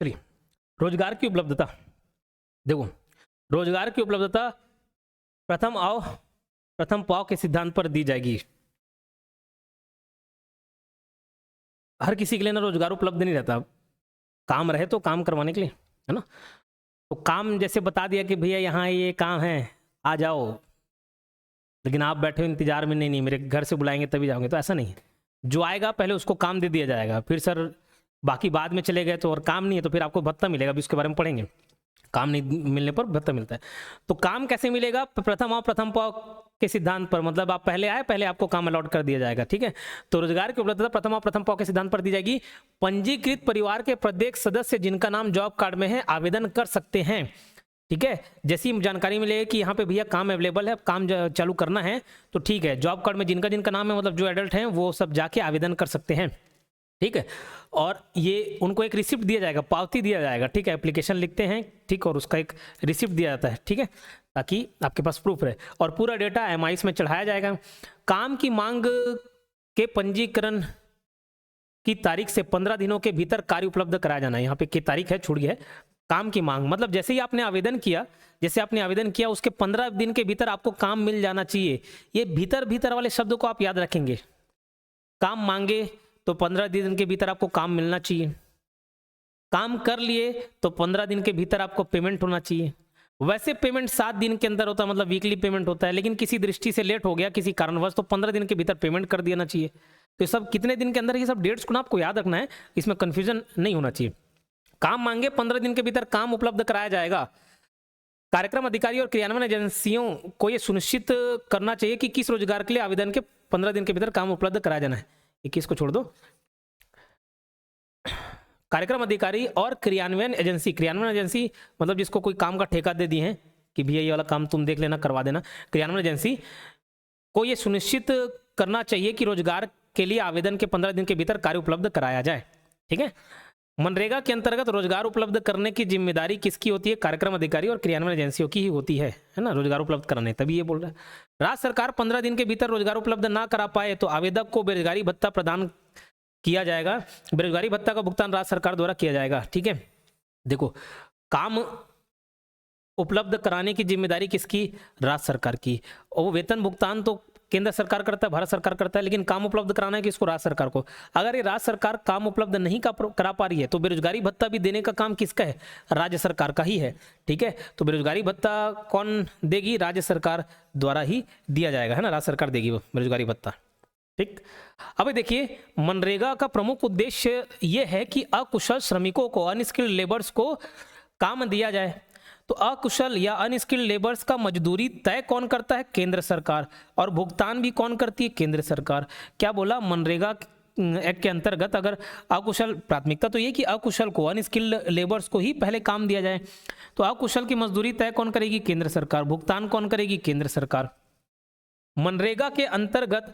चलिए, रोजगार की उपलब्धता, देखो रोजगार की उपलब्धता प्रथम आओ प्रथम पाओ के सिद्धांत पर दी जाएगी। हर किसी के लिए ना रोजगार उपलब्ध नहीं रहता, काम रहे तो काम करवाने के लिए, है ना। तो काम जैसे बता दिया कि भैया यहाँ ये काम है, आ जाओ, लेकिन आप बैठे हो इंतजार में, नहीं नहीं मेरे घर से बुलाएंगे तभी जाओगे, तो ऐसा नहीं है। जो आएगा पहले उसको काम दे दिया जाएगा, फिर सर बाकी बाद में चले गए तो, और काम नहीं है तो फिर आपको भत्ता मिलेगा, अभी उसके बारे में पढ़ेंगे। काम नहीं मिलने पर भत्ता मिलता है। तो काम कैसे मिलेगा? प्रथम आओ प्रथम पाओ के सिद्धांत पर, मतलब आप पहले आए पहले आपको काम अलॉट कर दिया जाएगा, ठीक है। तो रोजगार की उपलब्धता प्रथम आओ प्रथम पाओ के सिद्धांत पर दी जाएगी। पंजीकृत परिवार के प्रत्येक सदस्य जिनका नाम जॉब कार्ड में है आवेदन कर सकते हैं, ठीक है। जैसी जानकारी मिलेगी कि यहाँ पे भैया काम अवेलेबल है, काम चालू करना है, तो ठीक है, जॉब कार्ड में जिनका जिनका नाम है, मतलब जो एडल्ट हैं वो सब जाके आवेदन कर सकते हैं, ठीक है। और ये उनको एक रिसिप्ट दिया जाएगा, पावती दिया जाएगा, ठीक है, एप्लीकेशन लिखते हैं, ठीक, और उसका एक रिसिप्ट दिया जाता है, ठीक है, ताकि आपके पास प्रूफ रहे, और पूरा डेटा MIS में चढ़ाया जाएगा। काम की मांग के पंजीकरण की तारीख से 15 दिनों के भीतर कार्य उपलब्ध कराया जाना है। यहाँ पे की तारीख है, छूट गया है। काम की मांग मतलब जैसे ही आपने आवेदन किया, उसके 15 दिन के भीतर आपको काम मिल जाना चाहिए। ये भीतर भीतर वाले शब्द को आप याद रखेंगे। काम मांगे तो 15 दिन के भीतर आपको काम मिलना चाहिए, काम कर लिए तो 15 दिन के भीतर आपको पेमेंट होना चाहिए, वैसे पेमेंट 7 दिन के अंदर होता है, मतलब वीकली पेमेंट होता है, लेकिन किसी दृष्टि से लेट हो गया किसी कारणवश तो 15 दिन के भीतर पेमेंट कर देना चाहिए। तो ये सब कितने दिन के अंदर, ये सब डेट्स को ना आपको याद रखना है, इसमें कंफ्यूजन नहीं होना चाहिए। काम मांगे 15 दिन के भीतर काम उपलब्ध कराया जाएगा। कार्यक्रम अधिकारी और क्रियान्वयन एजेंसियों को यह सुनिश्चित करना चाहिए कि किस रोजगार के लिए आवेदन के 15 दिन के भीतर काम उपलब्ध कराया जाना है। 21 को छोड़ दो। कार्यक्रम अधिकारी और क्रियान्वयन एजेंसी मतलब जिसको कोई काम का ठेका दे दिए हैं कि भैया ये वाला काम तुम देख लेना, करवा देना। क्रियान्वयन एजेंसी को ये सुनिश्चित करना चाहिए कि रोजगार के लिए आवेदन के 15 दिन के भीतर कार्य उपलब्ध कराया जाए। ठीक है। मनरेगा के अंतर्गत रोजगार उपलब्ध करने की जिम्मेदारी किसकी होती है? कार्यक्रम अधिकारी और क्रियान्वयन एजेंसियों की ही होती है ना, रोजगार उपलब्ध कराने। तभी ये बोल रहा है। राज्य सरकार 15 दिन के भीतर रोजगार उपलब्ध ना करा पाए तो आवेदक को बेरोजगारी भत्ता प्रदान किया जाएगा। बेरोजगारी भत्ता का भुगतान राज्य सरकार द्वारा किया जाएगा। ठीक है। देखो, काम उपलब्ध कराने की जिम्मेदारी किसकी? राज्य सरकार की। और वो वेतन भुगतान तो केंद्र सरकार करता है, भारत सरकार करता है, लेकिन काम उपलब्ध कराना है किसको? राज्य सरकार को। अगर ये राज्य सरकार काम उपलब्ध नहीं करा पा रही है तो बेरोजगारी भत्ता भी देने का काम किसका है? राज्य सरकार का ही है। ठीक है। तो बेरोजगारी भत्ता कौन देगी? राज्य सरकार द्वारा ही दिया जाएगा, है ना, राज्य सरकार देगी वो बेरोजगारी भत्ता। ठीक। अब देखिए, मनरेगा का प्रमुख उद्देश्य यह है कि अकुशल श्रमिकों को, अनस्किल्ड लेबर्स को काम दिया जाए। तो अकुशल या अनस्किल्ड लेबर्स का मजदूरी तय कौन करता है? केंद्र सरकार। और भुगतान भी कौन करती है? केंद्र सरकार। क्या बोला? मनरेगा एक्ट के अंतर्गत अगर अकुशल, प्राथमिकता तो ये कि अकुशल को, अनस्किल्ड लेबर्स को ही पहले काम दिया जाए। तो अकुशल की मजदूरी तय कौन करेगी? केंद्र सरकार। भुगतान कौन करेगी? केंद्र सरकार। मनरेगा के अंतर्गत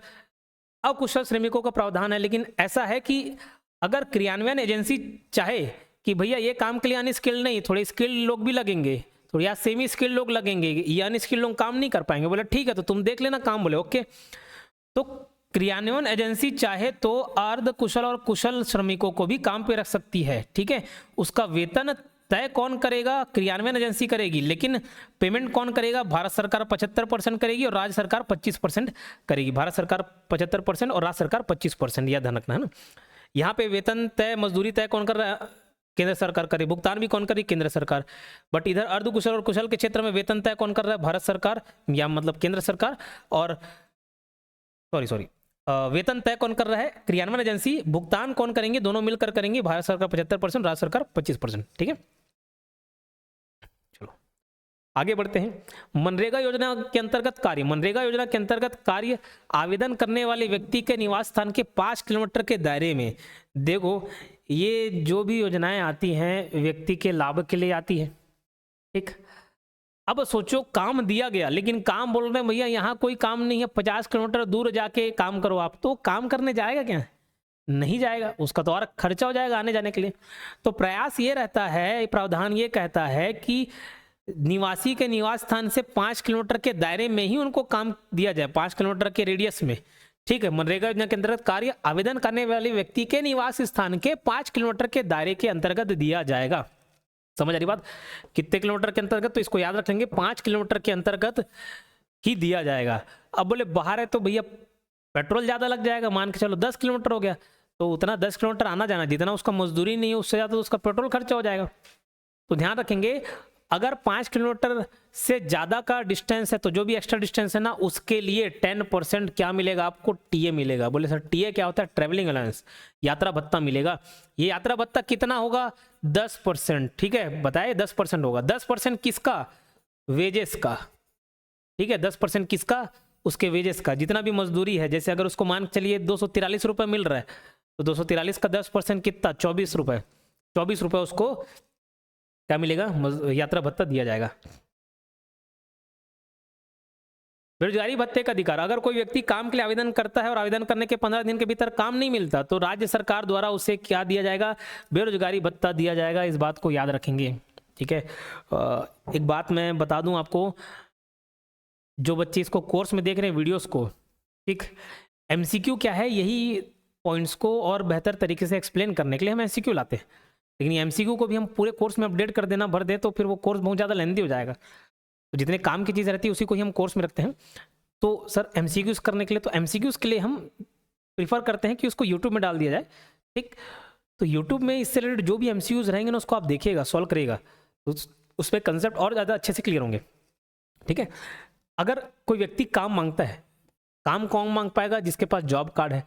अकुशल श्रमिकों का प्रावधान है, लेकिन ऐसा है कि अगर क्रियान्वयन एजेंसी चाहे कि भैया ये काम के लिए अनस्किल्ड नहीं, थोड़े स्किल्ड लोग भी लगेंगे, थोड़े या सेमी स्किल्ड लोग लगेंगे, ये अनस्किल्ड लोग काम नहीं कर पाएंगे, बोले ठीक है तो तुम देख लेना काम, बोले ओके। तो क्रियान्वयन एजेंसी चाहे तो अर्ध कुशल और कुशल श्रमिकों को भी काम पे रख सकती है। ठीक है। उसका वेतन तय कौन करेगा? क्रियान्वयन एजेंसी करेगी, लेकिन पेमेंट कौन करेगा? भारत सरकार 75% करेगी और राज्य सरकार 25% करेगी। भारत सरकार 75% और राज्य सरकार 25%, यह ध्यान रखना है ना। यहाँ पे वेतन तय, मजदूरी तय कौन कर रहा है? केंद्र सरकार करे। भुगतान भी कौन करे? केंद्र सरकार। बट इधर अर्धकुशल और कुशल के क्षेत्र में वेतन तय कौन कर रहा है? भारत सरकार, या मतलब केंद्र सरकार। और सॉरी वेतन तय कौन कर रहा है? क्रियान्वयन एजेंसी। भुगतान कौन करेंगे? दोनों मिलकर करेंगे। भारत सरकार 75%, राज्य सरकार 25%। ठीक है। चलो आगे बढ़ते हैं। मनरेगा योजना के अंतर्गत कार्य। मनरेगा योजना के अंतर्गत कार्य आवेदन करने वाले व्यक्ति के निवास स्थान के 5 किलोमीटर के दायरे में। देखो, ये जो भी योजनाएं आती हैं व्यक्ति के लाभ के लिए आती है। ठीक। अब सोचो, काम दिया गया, लेकिन काम बोल रहे हैं भैया यहाँ कोई काम नहीं है, 50 किलोमीटर दूर जाके काम करो आप, तो काम करने जाएगा क्या? नहीं जाएगा, उसका तो और खर्चा हो जाएगा आने जाने के लिए। तो प्रयास ये रहता है, प्रावधान ये कहता है कि निवासी के निवास स्थान से 5 किलोमीटर के दायरे में ही उनको काम दिया जाए, 5 किलोमीटर के रेडियस में। ठीक है। मनरेगा योजना के अंतर्गत कार्य आवेदन करने वाले व्यक्ति के निवास स्थान के 5 किलोमीटर के दायरे के अंतर्गत दिया जाएगा। समझ आ रही बात? कितने किलोमीटर के अंतर्गत? तो इसको याद रखेंगे, 5 किलोमीटर के अंतर्गत ही दिया जाएगा। अब बोले बाहर है तो भैया पेट्रोल ज्यादा लग जाएगा, मान के चलो 10 किलोमीटर हो गया, तो उतना 10 किलोमीटर आना जाना, जितना उसका मजदूरी नहीं है उससे ज्यादा तो उसका पेट्रोल खर्चा हो जाएगा। तो ध्यान रखेंगे, अगर 5 किलोमीटर से ज़्यादा का डिस्टेंस है तो जो भी एक्स्ट्रा डिस्टेंस है ना, उसके लिए 10% क्या मिलेगा आपको? टीए मिलेगा। बोले सर टीए क्या होता है? ट्रेवलिंग अलाउंस, यात्रा भत्ता मिलेगा। ये यात्रा भत्ता कितना होगा? 10%। ठीक है, बताए 10% होगा। 10% किसका? वेजेस का। ठीक है, 10% किसका? उसके वेजेस का। जितना भी मजदूरी है, जैसे अगर उसको मान के चलिए 243 रुपये मिल रहा है, तो 243 का 10% कितना? 24 रुपये। 24 रुपये उसको क्या मिलेगा? यात्रा भत्ता दिया जाएगा। बेरोजगारी भत्ते का अधिकार। अगर कोई व्यक्ति काम के लिए आवेदन करता है और आवेदन करने के 15 दिन के भीतर काम नहीं मिलता तो राज्य सरकार द्वारा उसे क्या दिया जाएगा? बेरोजगारी भत्ता दिया जाएगा। इस बात को याद रखेंगे। ठीक है। एक बात मैं बता दूं आपको, जो बच्चे इसको कोर्स में देख रहे हैं वीडियोस को, ठीक, एमसीक्यू क्या है, यही पॉइंट्स को और बेहतर तरीके से एक्सप्लेन करने के लिए हम एमसीक्यू लाते हैं। लेकिन एमसीक्यू को भी हम पूरे कोर्स में अपडेट कर देना, भर दे, तो फिर वो कोर्स बहुत ज़्यादा लेंथी हो जाएगा। तो जितने काम की चीज़ रहती है उसी को ही हम कोर्स में रखते हैं। तो सर एमसीक्यूज करने के लिए, तो एमसीक्यूज के लिए हम प्रीफर करते हैं कि उसको यूट्यूब में डाल दिया जाए। ठीक। तो यूट्यूब में इससे रिलेटेड जो भी एमसीक्यूज रहेंगे ना, उसको आप देखिएगा, सॉल्व करिएगा। तो उसमें कंसेप्ट और ज़्यादा अच्छे से क्लियर होंगे। ठीक है, अगर कोई व्यक्ति काम मांगता है, काम कौन मांग पाएगा? जिसके पास जॉब कार्ड है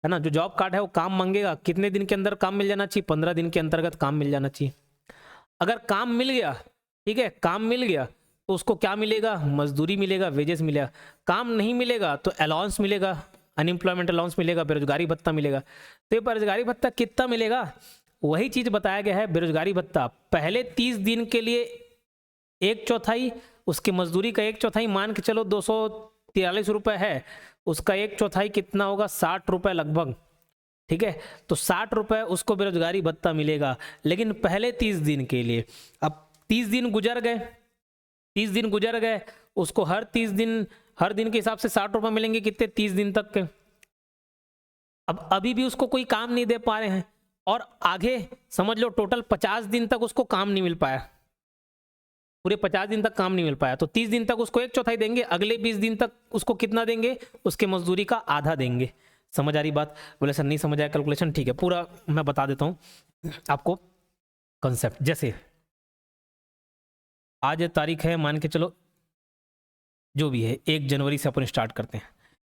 ना। जो जॉब कार्ड है वो काम मांगेगा, कितने दिन के अंदर काम मिल जाना चाहिए? 15 दिन के अंतर्गत काम मिल जाना चाहिए। अगर काम मिल गया, ठीक है, काम मिल गया तो उसको क्या मिलेगा? मजदूरी मिलेगा, वेजेस मिलेगा। काम नहीं मिलेगा तो अलाउंस मिलेगा, अनएम्प्लॉयमेंट अलाउंस मिलेगा, बेरोजगारी भत्ता मिलेगा। तो ये बेरोजगारी भत्ता कितना मिलेगा? वही चीज बताया गया है, बेरोजगारी भत्ता पहले 30 दिन के लिए 1/4, उसकी मजदूरी का 1/4 मान के चलो 243 रुपए है, उसका 1/4 कितना होगा? 60 रुपए लगभग। ठीक है, तो 60 रुपए उसको बेरोजगारी भत्ता मिलेगा, लेकिन पहले 30 दिन के लिए। अब 30 दिन गुजर गए, 30 दिन गुजर गए, उसको हर 30 दिन, हर दिन के हिसाब से 60 रुपए मिलेंगे, कितने? 30 दिन तक के। अब अभी भी उसको कोई काम नहीं दे पा रहे हैं, और आगे समझ लो टोटल 50 दिन तक उसको काम नहीं मिल पाया, पूरे 50 दिन तक काम नहीं मिल पाया। तो 30 दिन तक उसको 1/4 देंगे, अगले 20 दिन तक उसको कितना देंगे? उसके मजदूरी का आधा देंगे। समझ आ रही बात? बोले सर नहीं समझ आया कैलकुलेशन। ठीक है, पूरा मैं बता देता हूं आपको कंसेप्ट। जैसे आज तारीख है, मान के चलो जो भी है 1 जनवरी से अपन स्टार्ट करते हैं।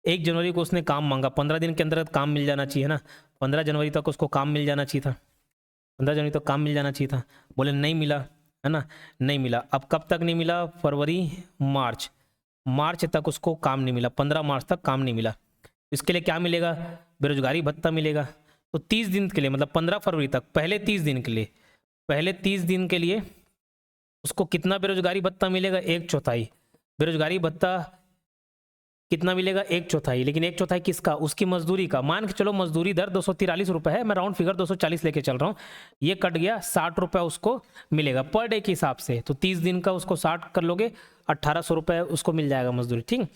1 जनवरी को उसने काम मांगा, 15 दिन के अंदर काम मिल जाना चाहिए ना। 15 जनवरी तक उसको काम मिल जाना चाहिए था, 15 जनवरी तक काम मिल जाना चाहिए था। बोले नहीं मिला, है ना, नहीं मिला। अब कब तक नहीं मिला? फरवरी, मार्च, मार्च तक उसको काम नहीं मिला, 15 मार्च तक काम नहीं मिला। इसके लिए क्या मिलेगा? बेरोजगारी भत्ता मिलेगा। तो 30 दिन के लिए, मतलब 15 फरवरी तक, पहले 30 दिन के लिए, पहले 30 दिन के लिए उसको कितना बेरोजगारी भत्ता मिलेगा? 1/4। बेरोजगारी भत्ता कितना मिलेगा? 1/4। लेकिन 1/4 किसका? उसकी मजदूरी का। मान के चलो मजदूरी दर 243 रुपए है, मैं राउंड फिगर 240 लेके चल रहा हूँ। ये कट गया, 60 रुपए उसको मिलेगा पर डे के हिसाब से। तो 30 दिन का उसको 60 कर लोगे, 1800 रुपए उसको मिल जाएगा मजदूरी। ठीक,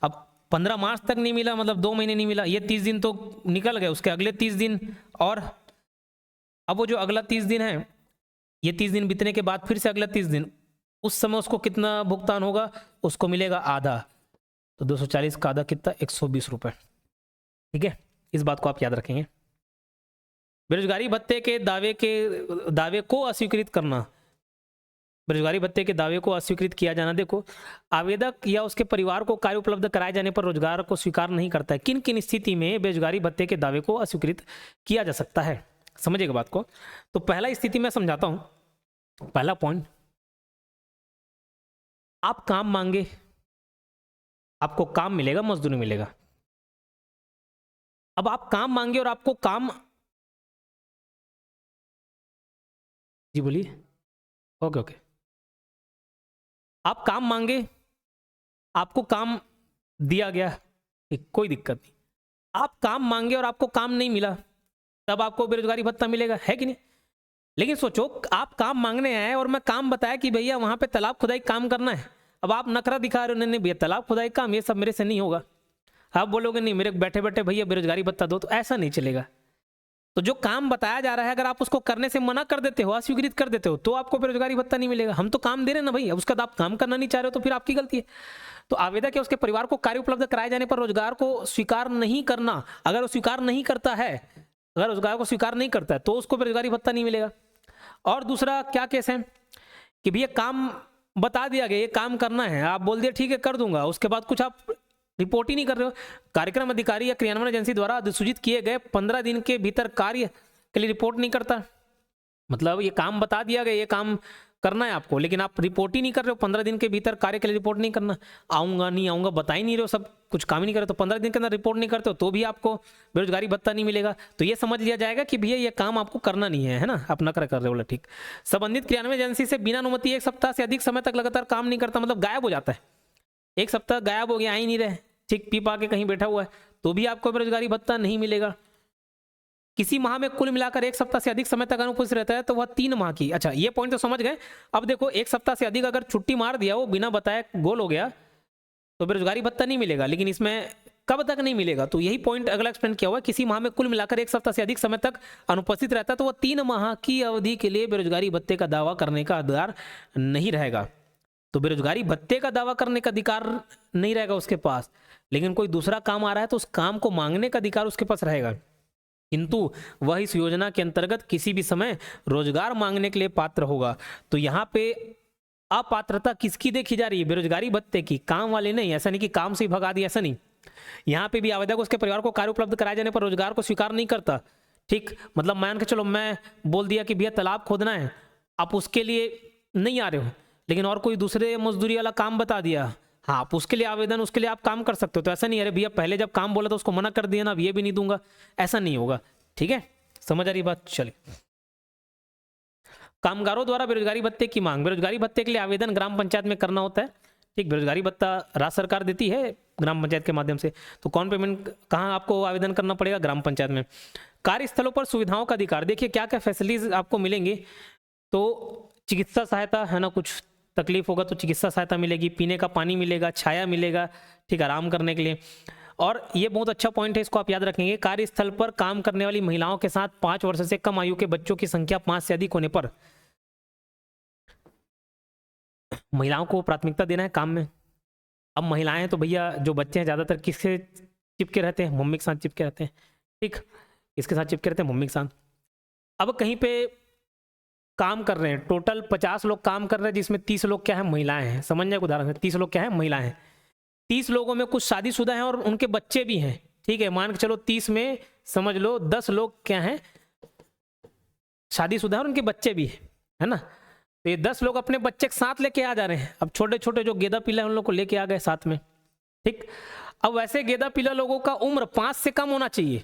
अब 15 मार्च तक नहीं मिला, मतलब 2 महीने नहीं मिला। ये 30 दिन तो निकल गए, उसके अगले 30 दिन, और अब वो जो अगला 30 दिन है, ये 30 दिन बीतने के बाद फिर से अगला 30 दिन, उस समय उसको कितना भुगतान होगा? उसको मिलेगा आधा। तो 240 का आधा कितना? 120 रुपए। ठीक है, इस बात को आप याद रखेंगे। बेरोजगारी भत्ते के दावे को अस्वीकृत करना, बेरोजगारी भत्ते के दावे को अस्वीकृत किया जाना। देखो, आवेदक या उसके परिवार को कार्य उपलब्ध कराए जाने पर रोजगार को स्वीकार नहीं करता है। किन किन स्थिति में बेरोजगारी भत्ते के दावे को अस्वीकृत किया जा सकता है? समझिएगा बात को। तो पहला स्थिति मैं समझाता हूं। पहला पॉइंट, आप काम मांगे, आपको काम मिलेगा, मजदूरी मिलेगा। अब आप काम मांगे और आपको काम, जी बोलिए। ओके ओके, आप काम मांगे, आपको काम दिया गया, कोई दिक्कत नहीं। आप काम मांगे और आपको काम नहीं मिला, तब आपको बेरोजगारी भत्ता मिलेगा, है कि नहीं? लेकिन सोचो, आप काम मांगने आए और मैं काम बताया कि भैया वहां पे तालाब खुदाई काम करना है। अब आप नखरा दिखा रहे हो, नहीं भैया तालाब खुदाई काम ये सब मेरे से नहीं होगा। आप बोलोगे नहीं मेरे बैठे बैठे भैया बेरोजगारी भत्ता दो, तो ऐसा नहीं चलेगा। तो जो काम बताया जा रहा है, अगर आप उसको करने से मना कर देते हो, अस्वीकृत कर देते हो, तो आपको बेरोजगारी भत्ता नहीं मिलेगा। हम तो काम दे रहे हैं ना भाई, अब उसका आप काम करना नहीं चाह रहे हो तो फिर आपकी गलती है। तो आवेदक या उसके परिवार को कार्य उपलब्ध कराए जाने पर रोजगार को स्वीकार नहीं करना, अगर वो स्वीकार नहीं करता है, अगर रोजगार को स्वीकार नहीं करता है तो उसको बेरोजगारी भत्ता नहीं मिलेगा। और दूसरा क्या केस है कि भैया काम बता दिया गया, ये काम करना है, आप बोल दिए ठीक है कर दूंगा, उसके बाद कुछ आप रिपोर्ट ही नहीं कर रहे हो। कार्यक्रम अधिकारी या क्रियान्वयन एजेंसी द्वारा अधिसूचित किए गए 15 दिन के भीतर कार्य के लिए रिपोर्ट नहीं करता, मतलब ये काम बता दिया गया, ये काम करना है आपको, लेकिन आप रिपोर्ट ही नहीं कर रहे हो। 15 दिन के भीतर कार्य के लिए रिपोर्ट नहीं करना, आऊंगा नहीं आऊंगा बता ही नहीं रहे हो, सब कुछ काम ही नहीं कर रहे, तो 15 दिन के अंदर रिपोर्ट नहीं करते हो तो भी आपको बेरोजगारी भत्ता नहीं मिलेगा। तो ये समझ लिया जाएगा कि भैया ये काम आपको करना नहीं है ना, आप नखरा कर रहे हो। बोला ठीक। संबंधित क्रियान्वयन एजेंसी से बिना अनुमति 1 सप्ताह से अधिक समय तक लगातार काम नहीं करता, मतलब गायब हो जाता है, 1 सप्ताह गायब हो गया, आ ही नहीं रहे, ठीक पी पा के कहीं बैठा हुआ है, तो भी आपको बेरोजगारी भत्ता नहीं मिलेगा। किसी माह में कुल मिलाकर 1 सप्ताह से अधिक समय तक अनुपस्थित रहता है तो वह 3 माह की, अच्छा ये पॉइंट तो समझ गए। अब देखो 1 सप्ताह से अधिक अगर छुट्टी मार दिया, वो बिना बताए गोल हो गया, तो बेरोजगारी भत्ता नहीं मिलेगा। लेकिन इसमें कब तक नहीं मिलेगा, तो यही पॉइंट अगला एक्सप्लेन किया हुआ है। किसी माह में कुल मिलाकर 1 सप्ताह से अधिक समय तक अनुपस्थित रहता है तो वह 3 माह की अवधि के लिए बेरोजगारी भत्ते का दावा करने का अधिकार नहीं रहेगा। तो बेरोजगारी भत्ते का दावा करने का अधिकार नहीं रहेगा उसके पास, लेकिन कोई दूसरा काम आ रहा है तो उस काम को मांगने का अधिकार उसके पास रहेगा। किंतु वह इस योजना के अंतर्गत किसी भी समय रोजगार मांगने के लिए पात्र होगा। तो यहाँ पे अपात्रता किसकी देखी जा रही है? बेरोजगारी भत्ते की, काम वाले नहीं। ऐसा नहीं कि काम से ही भगा दिया, ऐसा नहीं। यहाँ पे भी आवेदक उसके परिवार को कार्य उपलब्ध कराए जाने पर रोजगार को स्वीकार नहीं करता। ठीक, मतलब मान के चलो मैं बोल दिया कि भैया तालाब खोदना है, आप उसके लिए नहीं आ रहे हो, लेकिन और कोई दूसरे मजदूरी वाला काम बता दिया, हाँ आप उसके लिए आवेदन, उसके लिए आप काम कर सकते हो। तो ऐसा नहीं अरे भैया पहले जब काम बोला तो उसको मना कर दिया ना, अब ये भी नहीं दूंगा, ऐसा नहीं होगा। ठीक है, समझ आ रही बात? चलिए, कामगारों द्वारा बेरोजगारी भत्ते की मांग। बेरोजगारी भत्ते के लिए आवेदन ग्राम पंचायत में करना होता है। ठीक, बेरोजगारी भत्ता राज्य सरकार देती है ग्राम पंचायत के माध्यम से। तो कौन पेमेंट, कहाँ आपको आवेदन करना पड़ेगा? ग्राम पंचायत में। कार्यस्थलों पर सुविधाओं का अधिकार। देखिए क्या क्या फैसिलिटीज आपको मिलेंगी। तो चिकित्सा सहायता है ना, कुछ तकलीफ होगा तो चिकित्सा सहायता मिलेगी, पीने का पानी मिलेगा, छाया मिलेगा, ठीक, आराम करने के लिए। और ये बहुत अच्छा पॉइंट है, इसको आप याद रखेंगे। कार्यस्थल पर काम करने वाली महिलाओं के साथ 5 वर्ष से कम आयु के बच्चों की संख्या 5 से अधिक होने पर महिलाओं को प्राथमिकता देना है काम में। अब महिलाएं तो भैया जो बच्चे हैं ज़्यादातर किससे चिपके रहते हैं? मम्मी के साथ चिपके रहते हैं। ठीक, इसके साथ चिपके रहते हैं, मम्मी के साथ। अब कहीं पे काम कर रहे हैं, टोटल 50 लोग काम कर रहे हैं, जिसमें 30 लोग क्या है? महिलाएं हैं। समझने का उदाहरण है, 30 लोग क्या है? महिलाएं हैं। 30 लोगों में कुछ शादीशुदा हैं और उनके बच्चे भी हैं। ठीक है, मान के चलो 30 में समझ लो 10 लोग क्या हैं? शादीशुदा है और उनके बच्चे भी हैं, है ना। तो ये 10 लोग अपने बच्चे के साथ लेके आ जा रहे हैं। अब छोटे छोटे जो गेदा पिला है उन लोग को लेके आ गए साथ में। ठीक, अब वैसे गेदा पिला लोगों का उम्र 5 से कम होना चाहिए।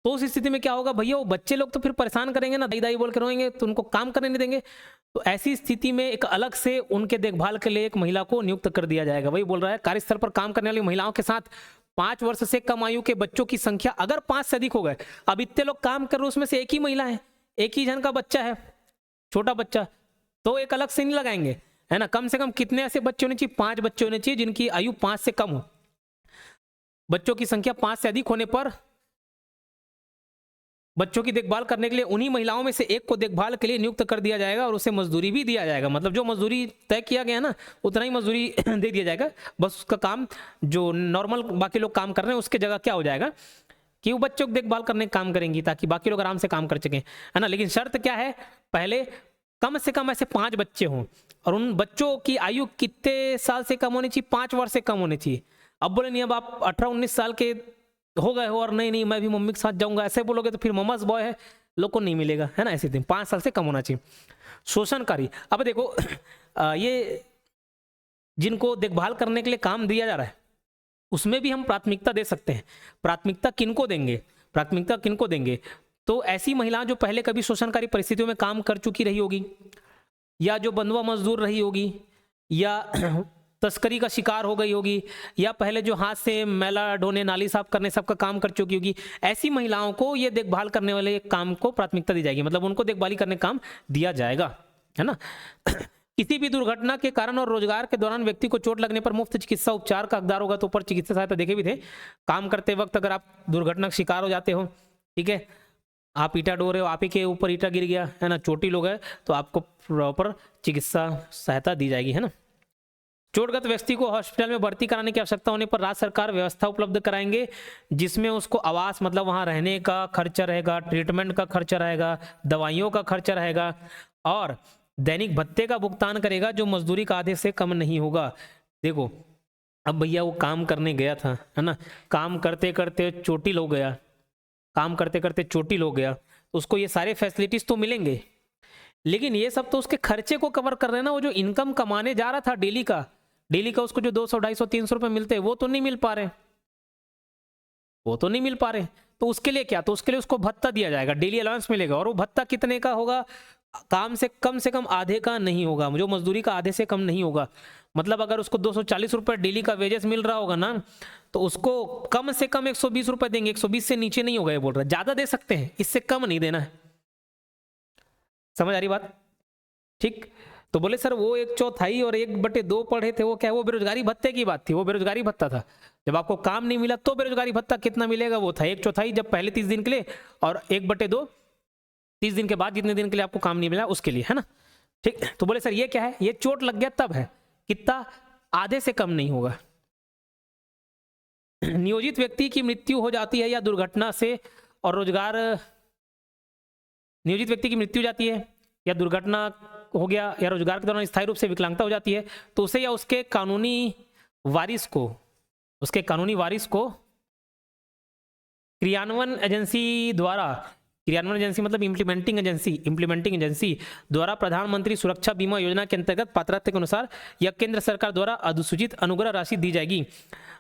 तो उस स्थिति में क्या होगा भैया? वो बच्चे लोग तो फिर परेशान करेंगे ना, दाई दाई बोल के रोएंगे, तो उनको काम करने नहीं देंगे। तो ऐसी स्थिति में एक अलग से उनके देखभाल के लिए एक महिला को नियुक्त कर दिया जाएगा। वही बोल रहा है, कार्यस्थल पर काम करने वाली महिलाओं के साथ 5 वर्ष से कम आयु के बच्चों की संख्या अगर 5 से अधिक हो गए, अब इतने लोग काम कर रहे, उसमें से एक ही महिला है, एक ही जन का बच्चा है, छोटा बच्चा, तो एक अलग से नहीं लगाएंगे, है ना। कम से कम कितने ऐसे बच्चे होने चाहिए? 5 बच्चे होने चाहिए जिनकी आयु 5 से कम हो। बच्चों की संख्या 5 से अधिक होने पर बच्चों की देखभाल करने के लिए उन्हीं महिलाओं में से एक को देखभाल के लिए नियुक्त कर दिया जाएगा और उसे मजदूरी भी दिया जाएगा। मतलब जो मजदूरी तय किया गया ना उतना ही मजदूरी दे दिया जाएगा। बस उसका काम जो नॉर्मल बाकी लोग काम कर रहे हैं उसके जगह क्या हो जाएगा कि वो बच्चों की देखभाल करने का काम करेंगी ताकि बाकी लोग आराम से काम कर सकें, है ना। लेकिन शर्त क्या है? पहले कम से कम ऐसे 5 बच्चे हों और उन बच्चों की आयु कितने साल से कम होनी चाहिए? 5 वर्ष से कम होनी चाहिए। अब बोले नहीं, अब आप 18-19 साल के हो गए हो और नहीं मैं भी मम्मी के साथ जाऊंगा, ऐसे बोलोगे तो फिर ममास बॉय है, लोग को नहीं मिलेगा, है ना। ऐसे दिन 5 साल से कम होना चाहिए। शोषणकारी, अब देखो ये जिनको देखभाल करने के लिए काम दिया जा रहा है उसमें भी हम प्राथमिकता दे सकते हैं। प्राथमिकता किनको देंगे? प्राथमिकता किनको देंगे? तो ऐसी महिलाएं जो पहले कभी शोषणकारी परिस्थितियों में काम कर चुकी रही होगी, या जो बंधुआ मजदूर रही होगी, या तस्करी का शिकार हो गई होगी, या पहले जो हाथ से मैला ढोने, नाली साफ करने सबका काम कर चुकी होगी, ऐसी महिलाओं को ये देखभाल करने वाले काम को प्राथमिकता दी जाएगी। मतलब उनको देखभाली करने का काम दिया जाएगा, है ना। किसी भी दुर्घटना के कारण और रोजगार के दौरान व्यक्ति को चोट लगने पर मुफ्त चिकित्सा उपचार का हकदार होगा। तो ऊपर चिकित्सा सहायता देखे भी थे। काम करते वक्त अगर आप दुर्घटना का शिकार हो जाते हो, ठीक है, आप ईटा डो रहे हो, आप ही के ऊपर ईटा गिर गया, है ना, चोटी लोग है, तो आपको प्रॉपर चिकित्सा सहायता दी जाएगी, है ना। चोटग्रस्त व्यक्ति को हॉस्पिटल में भर्ती कराने की आवश्यकता होने पर राज्य सरकार व्यवस्था उपलब्ध कराएंगे जिसमें उसको आवास, मतलब वहां रहने का खर्चा रहेगा, ट्रीटमेंट का खर्चा रहेगा, दवाइयों का खर्चा रहेगा और दैनिक भत्ते का भुगतान करेगा जो मजदूरी का आधे से कम नहीं होगा। देखो अब भैया वो काम करने गया था, है ना, काम करते करते चोटिल हो गया, काम करते करते चोटिल हो गया, तो उसको ये सारे फैसिलिटीज तो मिलेंगे, लेकिन ये सब तो उसके खर्चे को कवर कर रहे हैं ना। वो जो इनकम कमाने जा रहा था डेली का उसको जो 200, 250, 300 रुपए मिलते हैं वो तो नहीं मिल पा रहे, वो तो नहीं मिल पा रहे। तो उसके लिए क्या? तो उसके लिए उसको भत्ता दिया जाएगा, डेली अलाउंस मिलेगा। और वो भत्ता कितने का होगा? काम से कम आधे का नहीं होगा, जो मजदूरी का आधे से कम नहीं होगा। मतलब अगर उसको 240 रुपए डेली का वेजेस मिल रहा होगा ना, तो उसको कम से कम 120 रुपए देंगे। 120 से नीचे नहीं होगा, ये बोल रहा है। ज्यादा दे सकते हैं, इससे कम नहीं देना है। समझ आ रही बात? ठीक, तो बोले सर वो 1/4 और 1/2 पढ़े थे, वो क्या है? वो बेरोजगारी भत्ते की बात थी, वो बेरोजगारी भत्ता था। जब आपको काम नहीं मिला तो बेरोजगारी भत्ता कितना मिलेगा वो था 1/4, जब पहले 30 दिन के लिए, और 1/2 30 दिन के बाद जितने दिन के लिए आपको काम नहीं मिला उसके लिए, है ना। ठीक, तो बोले सर ये क्या है? ये चोट लग गया तब है, कितना? आधे से कम नहीं होगा। नियोजित व्यक्ति की मृत्यु हो जाती है या दुर्घटना से और रोजगार, नियोजित व्यक्ति की मृत्यु हो जाती है या दुर्घटना हो गया या रोजगार के दौरान स्थायी रूप से विकलांगता हो जाती है तो उसे या उसके कानूनी वारिस को क्रियान्वयन एजेंसी मतलब इम्प्लीमेंटिंग एजेंसी द्वारा प्रधानमंत्री सुरक्षा बीमा योजना के अंतर्गत पात्रता के अनुसार या केंद्र सरकार द्वारा अधिसूचित अनुग्रह राशि दी जाएगी।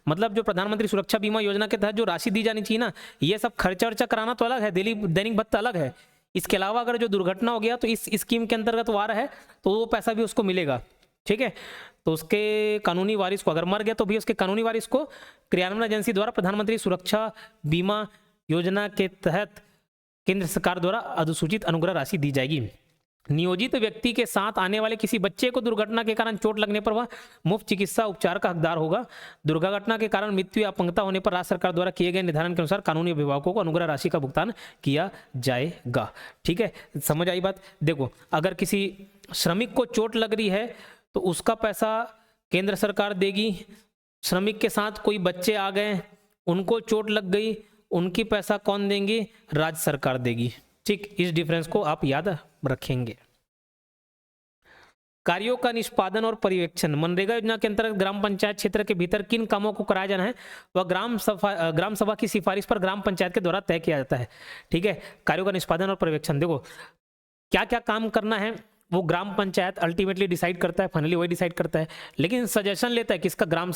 मतलब जो प्रधानमंत्री सुरक्षा बीमा योजना के तहत जो राशि दी जानी चाहिए ना, ये सब खर्चा वर्चा कराना तो अलग है, दैनिक भत्ता अलग है। इसके अलावा अगर जो दुर्घटना हो गया तो इस स्कीम के अंतर्गत वो आ रहा है तो वो पैसा भी उसको मिलेगा। ठीक है, तो उसके कानूनी वारिस को, अगर मर गया तो भी उसके कानूनी वारिस को क्रियान्वयन एजेंसी द्वारा प्रधानमंत्री सुरक्षा बीमा योजना के तहत केंद्र सरकार द्वारा अधिसूचित अनुग्रह राशि दी जाएगी। नियोजित व्यक्ति के साथ आने वाले किसी बच्चे को दुर्घटना के कारण चोट लगने पर वह मुफ्त चिकित्सा उपचार का हकदार होगा। दुर्घटना के कारण मृत्यु या अपंगता होने पर राज्य सरकार द्वारा किए गए निर्धारण के अनुसार कानूनी अभिभावकों को अनुग्रह राशि का भुगतान किया जाएगा। ठीक है, समझ आई बात। देखो, अगर किसी श्रमिक को चोट लग रही है तो उसका पैसा केंद्र सरकार देगी। श्रमिक के साथ कोई बच्चे आ गए, उनको चोट लग गई, उनकी पैसा कौन देंगे? राज्य सरकार देगी। ठीक, इस डिफरेंस को आप याद रखेंगे। कार्यों का निष्पादन और पर्यवेक्षण। मनरेगा योजना के अंतर्गत ग्राम पंचायत क्षेत्र के भीतर किन कामों को कराया जाना है वह ग्राम सभा की सिफारिश पर ग्राम पंचायत के द्वारा तय किया जाता है। ठीक है, कार्यों का निष्पादन और पर्यवेक्षण। देखो, क्या क्या काम करना है वो ग्राम पंचायत अल्टीमेटली डिसाइड करता है, फाइनली वही डिसाइड करता है, लेकिन सजेशन लेता है किसका? ग्राम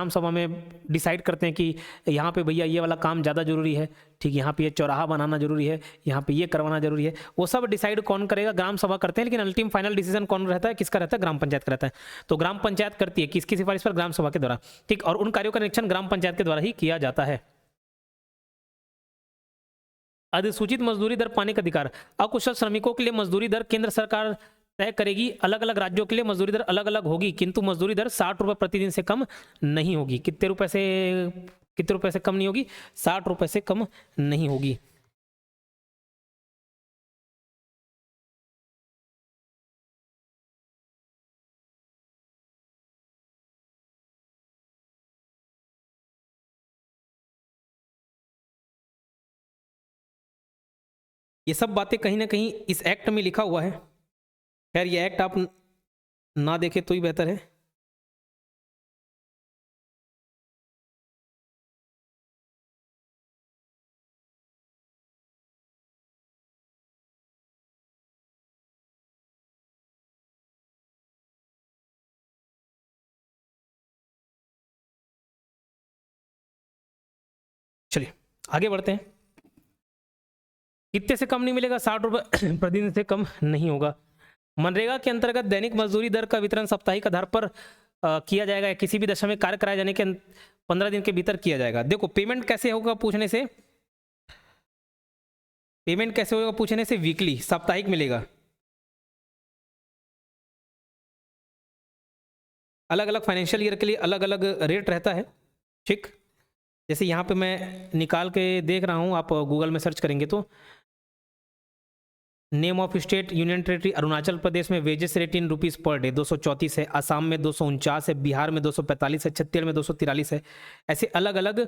सभा में डिसाइड करते हैं कि यहाँ पे भैया ये वाला काम ज़्यादा जरूरी है, ठीक, यहाँ पे ये चौराहा बनाना जरूरी है, यहाँ पे ये करवाना जरूरी है। वो सब डिसाइड कौन करेगा? ग्राम सभा करते हैं, लेकिन अल्टीम फाइनल डिसीजन कौन रहता है? किसका रहता है? ग्राम पंचायत का रहता है। तो ग्राम पंचायत करती है किसकी सिफारिश पर? ग्राम सभा के द्वारा। ठीक, और उन कार्यों का निरीक्षण ग्राम पंचायत के द्वारा ही किया जाता है। अधिसूचित मजदूरी दर पाने का अधिकार। अकुशल श्रमिकों के लिए मजदूरी दर केंद्र सरकार तय करेगी। अलग अलग राज्यों के लिए मजदूरी दर अलग अलग होगी, किंतु मजदूरी दर 60 रुपये प्रतिदिन से कम नहीं होगी। कितने रुपए से कम नहीं होगी? 60 रुपये से कम नहीं होगी। ये सब बातें कहीं ना कहीं इस एक्ट में लिखा हुआ है। खैर, ये एक्ट आप ना देखें तो ही बेहतर है। चलिए आगे बढ़ते हैं। कितने से कम नहीं मिलेगा? 60 रुपये प्रतिदिन से कम नहीं होगा। मनरेगा के अंतर्गत दैनिक मजदूरी दर का वितरण साप्ताहिक आधार पर किया जाएगा या किसी भी दशा में कार्य कराए जाने के 15 दिन के भीतर किया जाएगा। देखो, पेमेंट कैसे होगा पूछने से वीकली, साप्ताहिक मिलेगा। अलग अलग फाइनेंशियल ईयर के लिए अलग अलग रेट रहता है। ठीक, जैसे यहाँ पे मैं निकाल के देख रहा हूँ, आप गूगल में सर्च करेंगे तो name of state union territory Arunachal Pradesh में wages rate in rupees per day 234 है, असम में 249 है, बिहार में 245 है, छत्तीसगढ़ में 243 है। ऐसे अलग अलग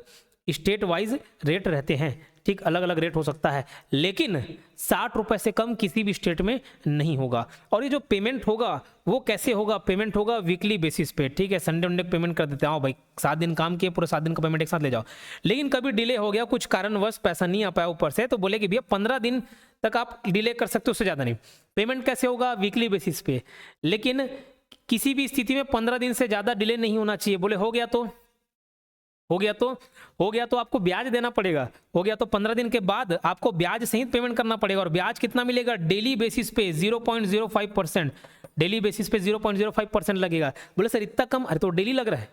स्टेट वाइज रेट रहते हैं। ठीक, अलग अलग रेट हो सकता है, लेकिन 60 रुपये से कम किसी भी स्टेट में नहीं होगा। और ये जो पेमेंट होगा वो कैसे होगा? पेमेंट होगा वीकली बेसिस पे। ठीक है, संडे वनडे पेमेंट कर देते हैं, आओ भाई 7 दिन काम किए, पूरे 7 दिन का पेमेंट एक साथ ले जाओ। लेकिन कभी डिले हो गया, कुछ कारणवश पैसा नहीं आ पाया ऊपर से, तो बोले कि भैया 15 दिन तक आप डिले कर सकते हो, उससे ज़्यादा नहीं। पेमेंट कैसे होगा? वीकली बेसिस पे। लेकिन किसी भी स्थिति में 15 दिन से ज़्यादा डिले नहीं होना चाहिए। बोले हो गया तो आपको ब्याज देना पड़ेगा। हो गया तो 15 दिन के बाद आपको ब्याज सहित पेमेंट करना पड़ेगा। और ब्याज कितना मिलेगा? डेली बेसिस पे 0.05%। डेली बेसिस पे 0.05% लगेगा। बोले सर इतना कम? अरे तो डेली लग रहा है,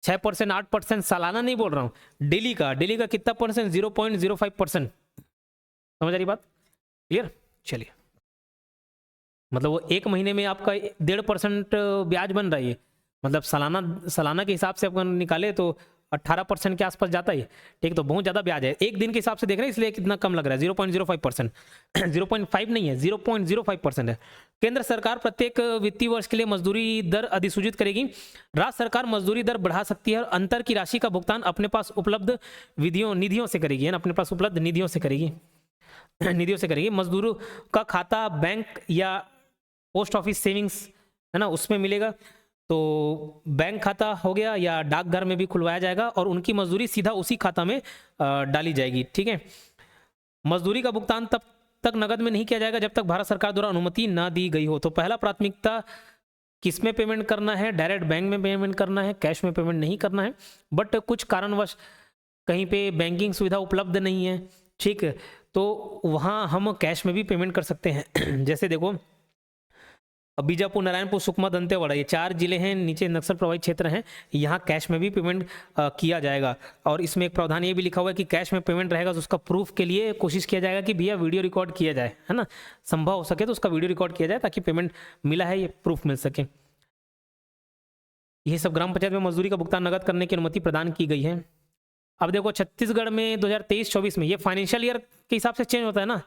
6%, 8%, सालाना नहीं बोल रहा हूँ, डेली का कितना परसेंट? 0.05%। समझ आ रही बात? क्लियर? चलिए, मतलब वो एक महीने में आपका 1.5% ब्याज बन रहा है। मतलब सालाना के हिसाब से अपन निकाले तो 18% के आसपास जाता है। ठीक, तो बहुत ज़्यादा ब्याज है। एक दिन के हिसाब से देख रहे हैं, इसलिए कितना कम लग रहा है, 0.05%। 0.5 नहीं है, 0.05% है। केंद्र सरकार प्रत्येक वित्तीय वर्ष के लिए मजदूरी दर अधिसूचित करेगी। राज्य सरकार मजदूरी दर बढ़ा सकती है और अंतर की राशि का भुगतान अपने पास उपलब्ध निधियों से करेगी, है ना, अपने पास उपलब्ध निधियों से करेगी। मजदूरों का खाता बैंक या पोस्ट ऑफिस सेविंग्स है ना, उसमें मिलेगा। तो बैंक खाता हो गया या डाकघर में भी खुलवाया जाएगा और उनकी मजदूरी सीधा उसी खाता में डाली जाएगी। ठीक है, मजदूरी का भुगतान तब तक नगद में नहीं किया जाएगा जब तक भारत सरकार द्वारा अनुमति ना दी गई हो। तो पहला प्राथमिकता किस में पेमेंट करना है, डायरेक्ट बैंक में पेमेंट करना है, कैश में पेमेंट नहीं करना है। बट कुछ कारणवश कहीं पे बैंकिंग सुविधा उपलब्ध नहीं है, ठीक है, तो वहाँ हम कैश में भी पेमेंट कर सकते हैं। जैसे देखो बीजापुर, नारायणपुर, सुकमा, दंतेवाड़ा, ये 4 जिले हैं, नीचे नक्सल प्रभावित क्षेत्र हैं, यहाँ कैश में भी पेमेंट किया जाएगा। और इसमें एक प्रावधान ये भी लिखा हुआ है कि कैश में पेमेंट रहेगा तो उसका प्रूफ के लिए कोशिश किया जाएगा कि भैया वीडियो रिकॉर्ड किया जाए, है ना, संभव हो सके तो उसका वीडियो रिकॉर्ड किया जाए ताकि पेमेंट मिला है ये प्रूफ मिल सके। ये सब ग्राम पंचायत में मजदूरी का भुगतान नगद करने की अनुमति प्रदान की गई है। अब देखो छत्तीसगढ़ में 2023-24 में, ये फाइनेंशियल ईयर के हिसाब से चेंज होता है ना,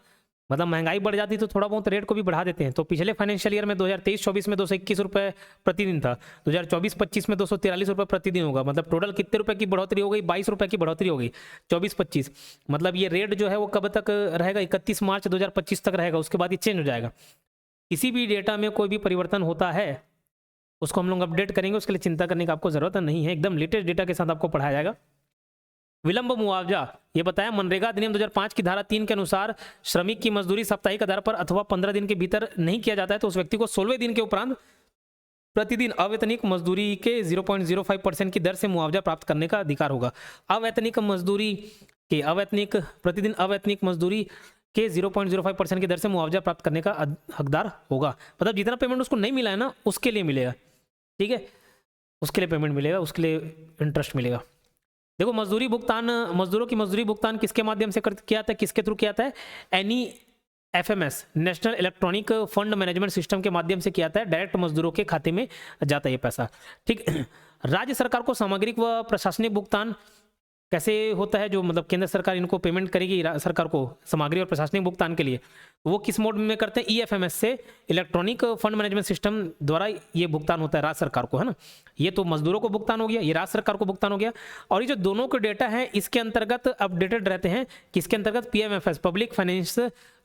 मतलब महंगाई बढ़ जाती तो थोड़ा बहुत रेट को भी बढ़ा देते हैं। तो पिछले फाइनेंशियल ईयर में 2023-24 में 221 रुपये प्रतिदिन था, 2024-25 में 243 रुपये प्रतिदिन होगा। मतलब टोटल कितने रुपए की बढ़ोतरी हो गई, 22 रुपये की बढ़ोतरी हो गई 24-25। मतलब ये रेट जो है वो कब तक रहेगा, 31 मार्च 2025 तक रहेगा, उसके बाद ये चेंज हो जाएगा। किसी भी डेटा में कोई भी परिवर्तन होता है उसको हम लोग अपडेट करेंगे, उसके लिए चिंता करने की आपको जरूरत नहीं है, एकदम लेटेस्ट डेटा के साथ आपको पढ़ाया जाएगा। विलंब मुआवजा, ये बताया मनरेगा अधिनियम 2005 की धारा 3 के अनुसार श्रमिक की मजदूरी साप्ताहिक आधार पर अथवा 15 दिन के भीतर नहीं किया जाता है तो उस व्यक्ति को 16वें दिन के उपरांत प्रतिदिन अवैतनिक मजदूरी के 0.05% की दर से मुआवजा प्राप्त करने का अधिकार होगा। अवैतनिक मजदूरी के प्रतिदिन अवैतनिक मजदूरी के 0.05% की दर से मुआवजा प्राप्त करने का हकदार होगा। मतलब जितना पेमेंट उसको नहीं मिला है ना उसके लिए मिलेगा, ठीक है, उसके लिए पेमेंट मिलेगा, उसके लिए इंटरेस्ट मिलेगा। देखो मजदूरी भुगतान, मजदूरों की मजदूरी भुगतान किसके माध्यम से किया जाता है, किसके थ्रू किया जाता है, NEFMS national electronic fund management system के माध्यम से किया जाता है। डायरेक्ट मजदूरों के खाते में जाता है ये पैसा, ठीक। राज्य सरकार को सामग्रिक व प्रशासनिक भुगतान कैसे होता है, जो मतलब केंद्र सरकार इनको पेमेंट करेगी सरकार को सामग्री और प्रशासनिक भुगतान के लिए, वो किस मोड में करते हैं, EFMS से, इलेक्ट्रॉनिक फंड मैनेजमेंट सिस्टम द्वारा ये भुगतान होता है राज्य सरकार को, है ना। ये तो मजदूरों को भुगतान हो गया, ये राज्य सरकार को भुगतान हो गया। और ये जो दोनों के डेटा हैं इसके अंतर्गत अपडेटेड रहते हैं, किसके अंतर्गत, PMFS public finance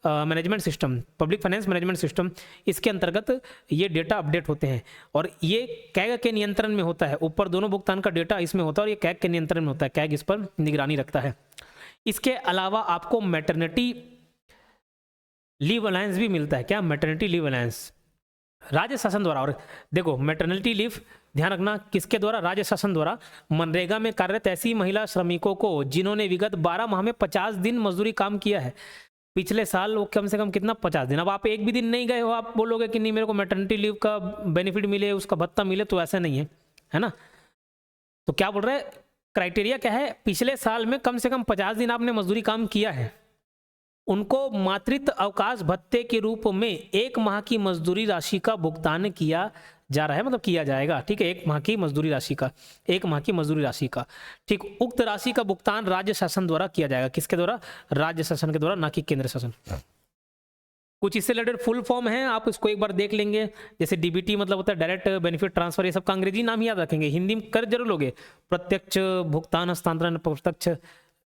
management system, public finance management system, इसके अंतर्गत ये डेटा अपडेट होते हैं। और ये कैग के नियंत्रण में होता है, ऊपर दोनों भुगतान का डेटा इसमें होता है और ये कैग के नियंत्रण में होता है, कैग इस पर निगरानी रखता है। इसके अलावा आपको मैटरनिटी लीव अलायंस भी मिलता है। क्या, मैटरनिटी लीव अलायंस राज्य शासन द्वारा। और देखो मैटरनिटी लीव ध्यान रखना किसके द्वारा, राज्य शासन द्वारा मनरेगा में कार्यरत ऐसी महिला श्रमिकों को जिन्होंने विगत 12 माह में 50 दिन मजदूरी काम किया है, पिछले साल वो कम से कम कितना, 50 दिन। अब आप एक भी दिन नहीं गए हो, आप बोलोगे कि नहीं मेरे को मैटरनिटी लीव का बेनिफिट मिले, उसका भत्ता मिले, तो ऐसा नहीं है ना। तो क्या बोल रहे हैं, क्राइटेरिया क्या है, पिछले साल में कम से कम 50 दिन आपने मजदूरी काम किया है, उनको मातृत्व अवकाश भत्ते के रूप में 1 माह की मजदूरी राशि का भुगतान किया जा रहा है, मतलब किया जाएगा, ठीक है, 1 माह की मजदूरी राशि का, 1 माह की मजदूरी राशि का, ठीक। उक्त राशि का भुगतान राज्य शासन द्वारा किया जाएगा, किसके द्वारा, राज्य शासन के द्वारा, ना कि केंद्र शासन। कुछ इससे रिलेटेड फुल फॉर्म है, आप इसको एक बार देख लेंगे। जैसे DBT मतलब होता है डायरेक्ट बेनिफिट ट्रांसफर, ये सब का अंग्रेजी नाम ही याद रखेंगे, हिंदी में कर जरूर लोगे। प्रत्यक्ष भुगतान हस्तांतरण, प्रत्यक्ष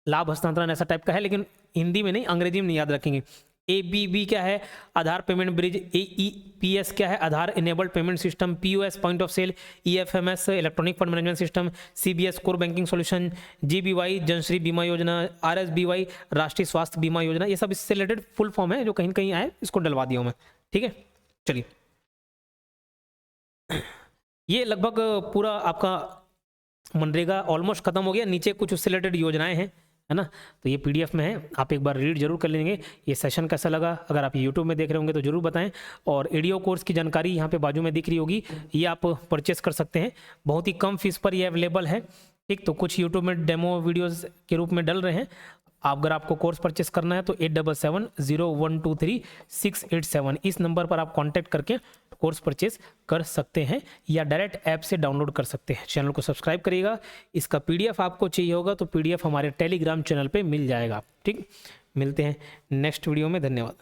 लाभ हस्तांतरण ऐसा टाइप का है, लेकिन हिंदी में नहीं, अंग्रेजी में नहीं याद रखेंगे। ABB क्या है, आधार पेमेंट ब्रिज। AEPS क्या है, Aadhaar enabled payment system. POS point of sale. EFMS electronic fund management system. CBS core banking solution. GBY Janshri Bima Yojana. RSBY राष्ट्रीय स्वास्थ्य बीमा योजना। ये सब इससे रिलेटेड फुल फॉर्म है, जो कहीं कहीं आए इसको डलवा दिया हूँ मैं, ठीक है। चलिए, ये लगभग पूरा आपका मनरेगा ऑलमोस्ट खत्म हो गया। नीचे कुछ उससे रिलेटेड योजनाएं हैं, है ना, तो ये PDF में है, आप एक बार रीड जरूर कर लेंगे। ये सेशन कैसा लगा, अगर आप YouTube में देख रहे होंगे तो जरूर बताएं। और एडीओ कोर्स की जानकारी यहाँ पे बाजू में दिख रही होगी, ये आप परचेस कर सकते हैं, बहुत ही कम फीस पर ये अवेलेबल है, ठीक। तो कुछ YouTube में डेमो वीडियोज़ के रूप में डल रहे हैं। अगर आपको कोर्स परचेस करना है तो 8770123687 इस नंबर पर आप कांटेक्ट करके कोर्स परचेस कर सकते हैं, या डायरेक्ट ऐप से डाउनलोड कर सकते हैं। चैनल को सब्सक्राइब करिएगा। इसका PDF आपको चाहिए होगा तो PDF हमारे टेलीग्राम चैनल पे मिल जाएगा, ठीक। मिलते हैं नेक्स्ट वीडियो में, धन्यवाद।